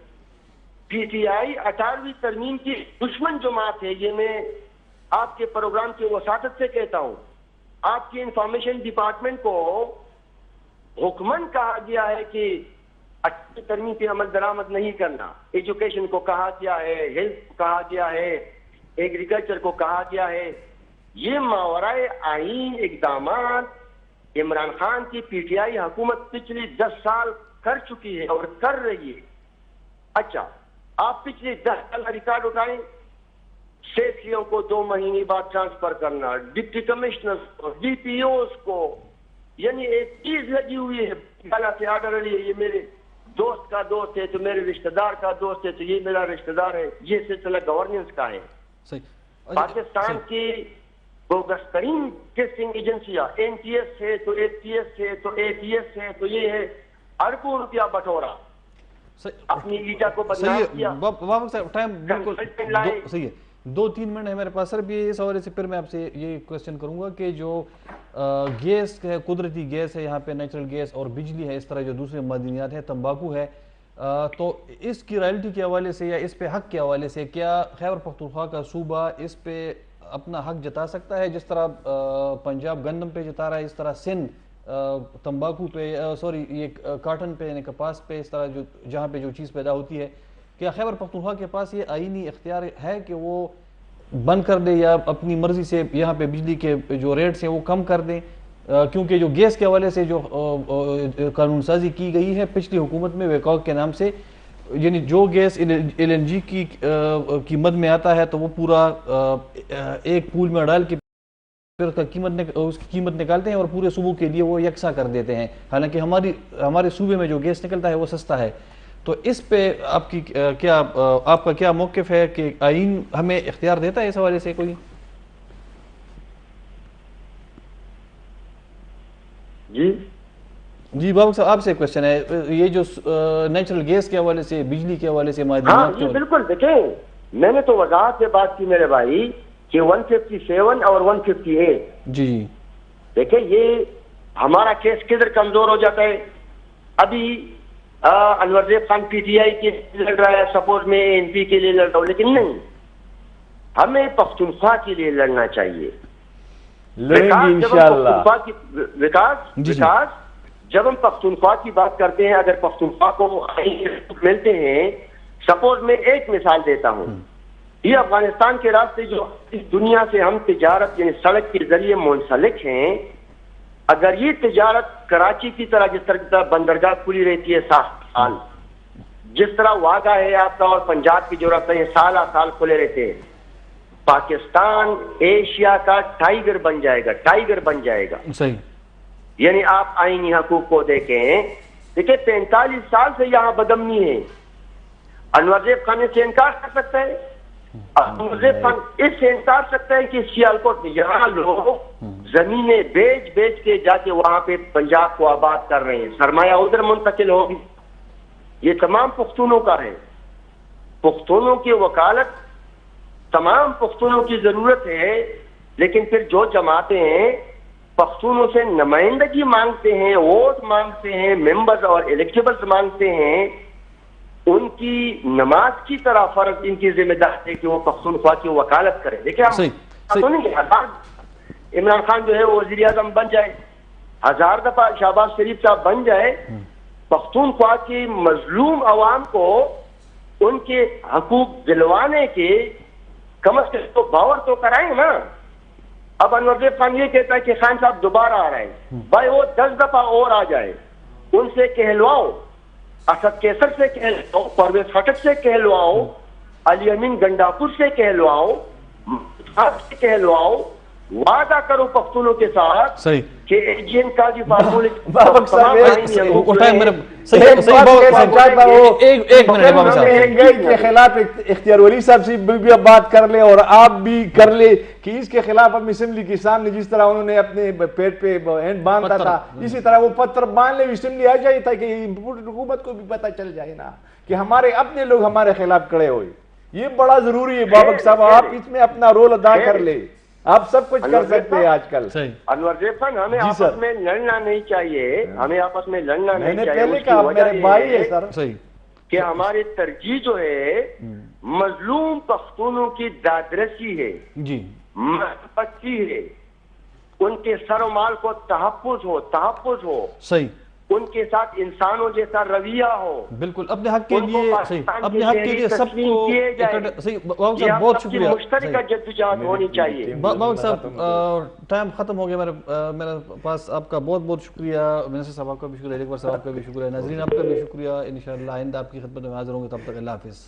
پی ٹی آئی 18ویں ترمیم کی دشمن جماعت ہے, یہ میں آپ کے پروگرام کی وساطت سے کہتا ہوں. آپ کی انفارمیشن ڈپارٹمنٹ کو حکمن کہا گیا ہے کہ 18ویں ترمیم پہ عمل درآمد نہیں کرنا. ایجوکیشن کو کہا گیا ہے, ہیلتھ کو کہا گیا ہے, ایگریکلچر کو کہا گیا ہے. یہ ماورائے آئین اقدامات عمران خان کی پی ٹی آئی حکومت پچھلی 10 سال کر چکی ہے اور کر رہی ہے. اچھا آپ پچھلی 10 سال کا ریکارڈ اٹھائیں. سیکریوں کو 2 مہینے بعد ٹرانسفر کرنا, ڈپٹی کمشنر کو, ڈی پی اوز کو, یعنی ایک چیز لگی ہوئی ہے بالا سے آرڈر لیے, یہ میرے دوست کا دوست ہے تو میرے رشتہ دار کا دوست ہے تو یہ میرا رشتہ دار ہے. یہ سلسلہ گورننس کا ہے. پاکستان کی بوگس ترین ٹیسٹنگ ایجنسیاں این ٹی ایس ہے تو اے ٹی ایس ہے تو اے ٹی ایس ہے تو یہ ہے اربوں روپیہ بٹورا اپنی ایجا کو بدنام کیا. ٹائم بالکل صحیح ہے, 2-3 منٹ ہے میرے پاس سر. بھی اس حوالے سے پھر میں آپ سے یہ کوشچن کروں گا کہ جو گیس ہے, قدرتی گیس ہے یہاں پہ, نیچرل گیس اور بجلی ہے, اس طرح جو دوسرے معدنیات ہیں, تمباکو ہے, تو اس کی رائلٹی کے حوالے سے یا اس پہ حق کے حوالے سے کیا خیبر پختونخوا کا صوبہ اس پہ اپنا حق جتا سکتا ہے؟ جس طرح پنجاب گندم پہ جتا رہا ہے, اس طرح سندھ تمباکو پہ, یہ کاٹن پہ یعنی کپاس پہ, اس طرح جو جہاں پہ جو چیز پیدا ہوتی ہے, کیا خیبر پختونخوا کے پاس یہ آئینی اختیار ہے کہ وہ بند کر دیں یا اپنی مرضی سے یہاں پہ بجلی کے جو ریٹس ہیں وہ کم کر دیں، کیونکہ جو گیس کے حوالے سے جو قانون سازی کی گئی ہے پچھلی حکومت میں ویکاک کے نام سے، یعنی جو گیس ایل این جی کی قیمت میں آتا ہے تو وہ پورا ایک پول میں ڈال کے پھر اس کی قیمت نکالتے ہیں اور پورے صوبوں کے لیے وہ یکساں کر دیتے ہیں، حالانکہ ہمارے صوبے میں جو گیس نکلتا ہے وہ سستا ہے۔ تو اس پہ آپ کا کیا موقف ہے کہ آئین ہمیں اختیار دیتا ہے اس حوالے سے کوئی؟ جی بابا صاحب آپ سے کوشچن ہے، یہ جو نیچرل گیس کے حوالے سے، بجلی کے حوالے سے، معدنیات کے، بالکل دیکھیں میں نے تو وضاحت سے بات کی میرے بھائی کہ 157 اور 158 جی دیکھیں یہ ہمارا کیس کدھر کمزور ہو جاتا ہے۔ ابھی انور زیب خان پی ٹی آئی کے لڑ رہا ہے، سپورٹ میں این پی کے لیے لڑ رہا ہوں، لیکن نہیں، ہمیں پختونخوا کے لیے لڑنا چاہیے۔ لڑیں گے انشاءاللہ۔ وکاس جب ہم پختونخوا کی بات کرتے ہیں، اگر پختونخوا کو ملتے ہیں، سپورٹ میں ایک مثال دیتا ہوں، یہ افغانستان کے راستے جو اس دنیا سے ہم تجارت یعنی سڑک کے ذریعے منسلک ہیں، اگر یہ تجارت کراچی کی طرح جس طرح بندرگاہ کھلی رہتی ہے 7 سال، جس طرح واگا ہے آپ کا اور پنجاب کی جو راستے ہیں سالہ سال کھلے رہتے ہیں، پاکستان ایشیا کا ٹائیگر بن جائے گا۔ صحیح، یعنی آپ آئینی حقوق کو دیکھیں 45 سال سے یہاں بدامنی ہے، انور زیب خان سے انکار کر سکتا ہے؟ انور زیب خان اس سے انکار سکتا ہے کہ سیالکوٹ میں یہاں لوگ زمینیں بیچ کے جا کے وہاں پہ پنجاب کو آباد کر رہے ہیں، سرمایہ ادھر منتقل ہوگی، یہ تمام پختونوں کا ہے، پختونوں کی وکالت تمام پختونوں کی ضرورت ہے، لیکن پھر جو جماعتیں ہیں پختونوں سے نمائندگی مانگتے ہیں، ووٹ مانگتے ہیں، ممبرز اور الیکٹیبلز مانگتے ہیں، ان کی نماز کی طرح فرض ان کی ذمہ داری ہے کہ وہ پختونخوا کی وکالت کریں۔ دیکھیں عمران خان جو ہے وہ وزیر اعظم بن جائے، 1000 دفعہ شہباز شریف صاحب بن جائے، پختونخوا کی مظلوم عوام کو ان کے حقوق دلوانے کے کم از کم باور تو کرائیں نا۔ اب انور زیب خان یہ کہتا ہے کہ خان صاحب دوبارہ آ رہے ہیں، بھائی وہ 10 دفعہ اور آ جائے، ان سے کہلواؤ، اسد کیسر سے کہلواؤ، پرویز خٹک سے کہلواؤ، علی امین گنڈاپور سے کہلواؤ، سے کہلواؤ، وعدہ کرو پختونوں کے ساتھ صحیح کہ ایجین کا جو فارمولے کے خلاف اختیار ولی صاحب سے بھی بات کر لیں اور آپ بھی کر لیں کہ اس کے خلاف ہم اسمبلی کے سامنے جس طرح انہوں نے اپنے پیٹ پہ ہینڈ باندھا تھا اسی طرح وہ پتھر باندھ لے، اسمبلی آ جائے تاکہ حکومت کو بھی پتہ چل جائے نا کہ ہمارے اپنے لوگ ہمارے خلاف کھڑے ہوئے۔ یہ بڑا ضروری ہے بابک صاحب، آپ اس میں اپنا رول ادا کر لیں، آپ سب کچھ کر سکتے ہیں آج کل۔ انور زیب خان ہمیں آپس میں لڑنا نہیں چاہیے، ہمیں آپس میں لڑنا نہیں چاہیے، پہلے کہا میرے بھائی ہے سر کہ ہماری ترجیح جو ہے مظلوم پختونوں کی دادرسی ہے، محبتی ہے، ان کے سر و مال کو تحفظ ہو، صحیح، ان کے ساتھ انسانوں جیسا رویہ ہو، بالکل اپنے حق کے لیے، صحیح اپنے حق کے لیے سب کو صحیح۔ بابا صاحب بہت شکریہ، مشترکہ جدوجہد ہونی چاہیے۔ بابا صاحب ٹائم ختم ہو گیا میرے پاس، آپ کا بہت بہت شکریہ، منسٹر صاحب آپ کا بھی شکریہ، اکبر صاحب آپ کا بھی شکریہ، ناظرین آپ کا بھی شکریہ، انشاءاللہ آئندہ آپ کی خدمت میں حاضر ہوں گے، تب تک اللہ حافظ۔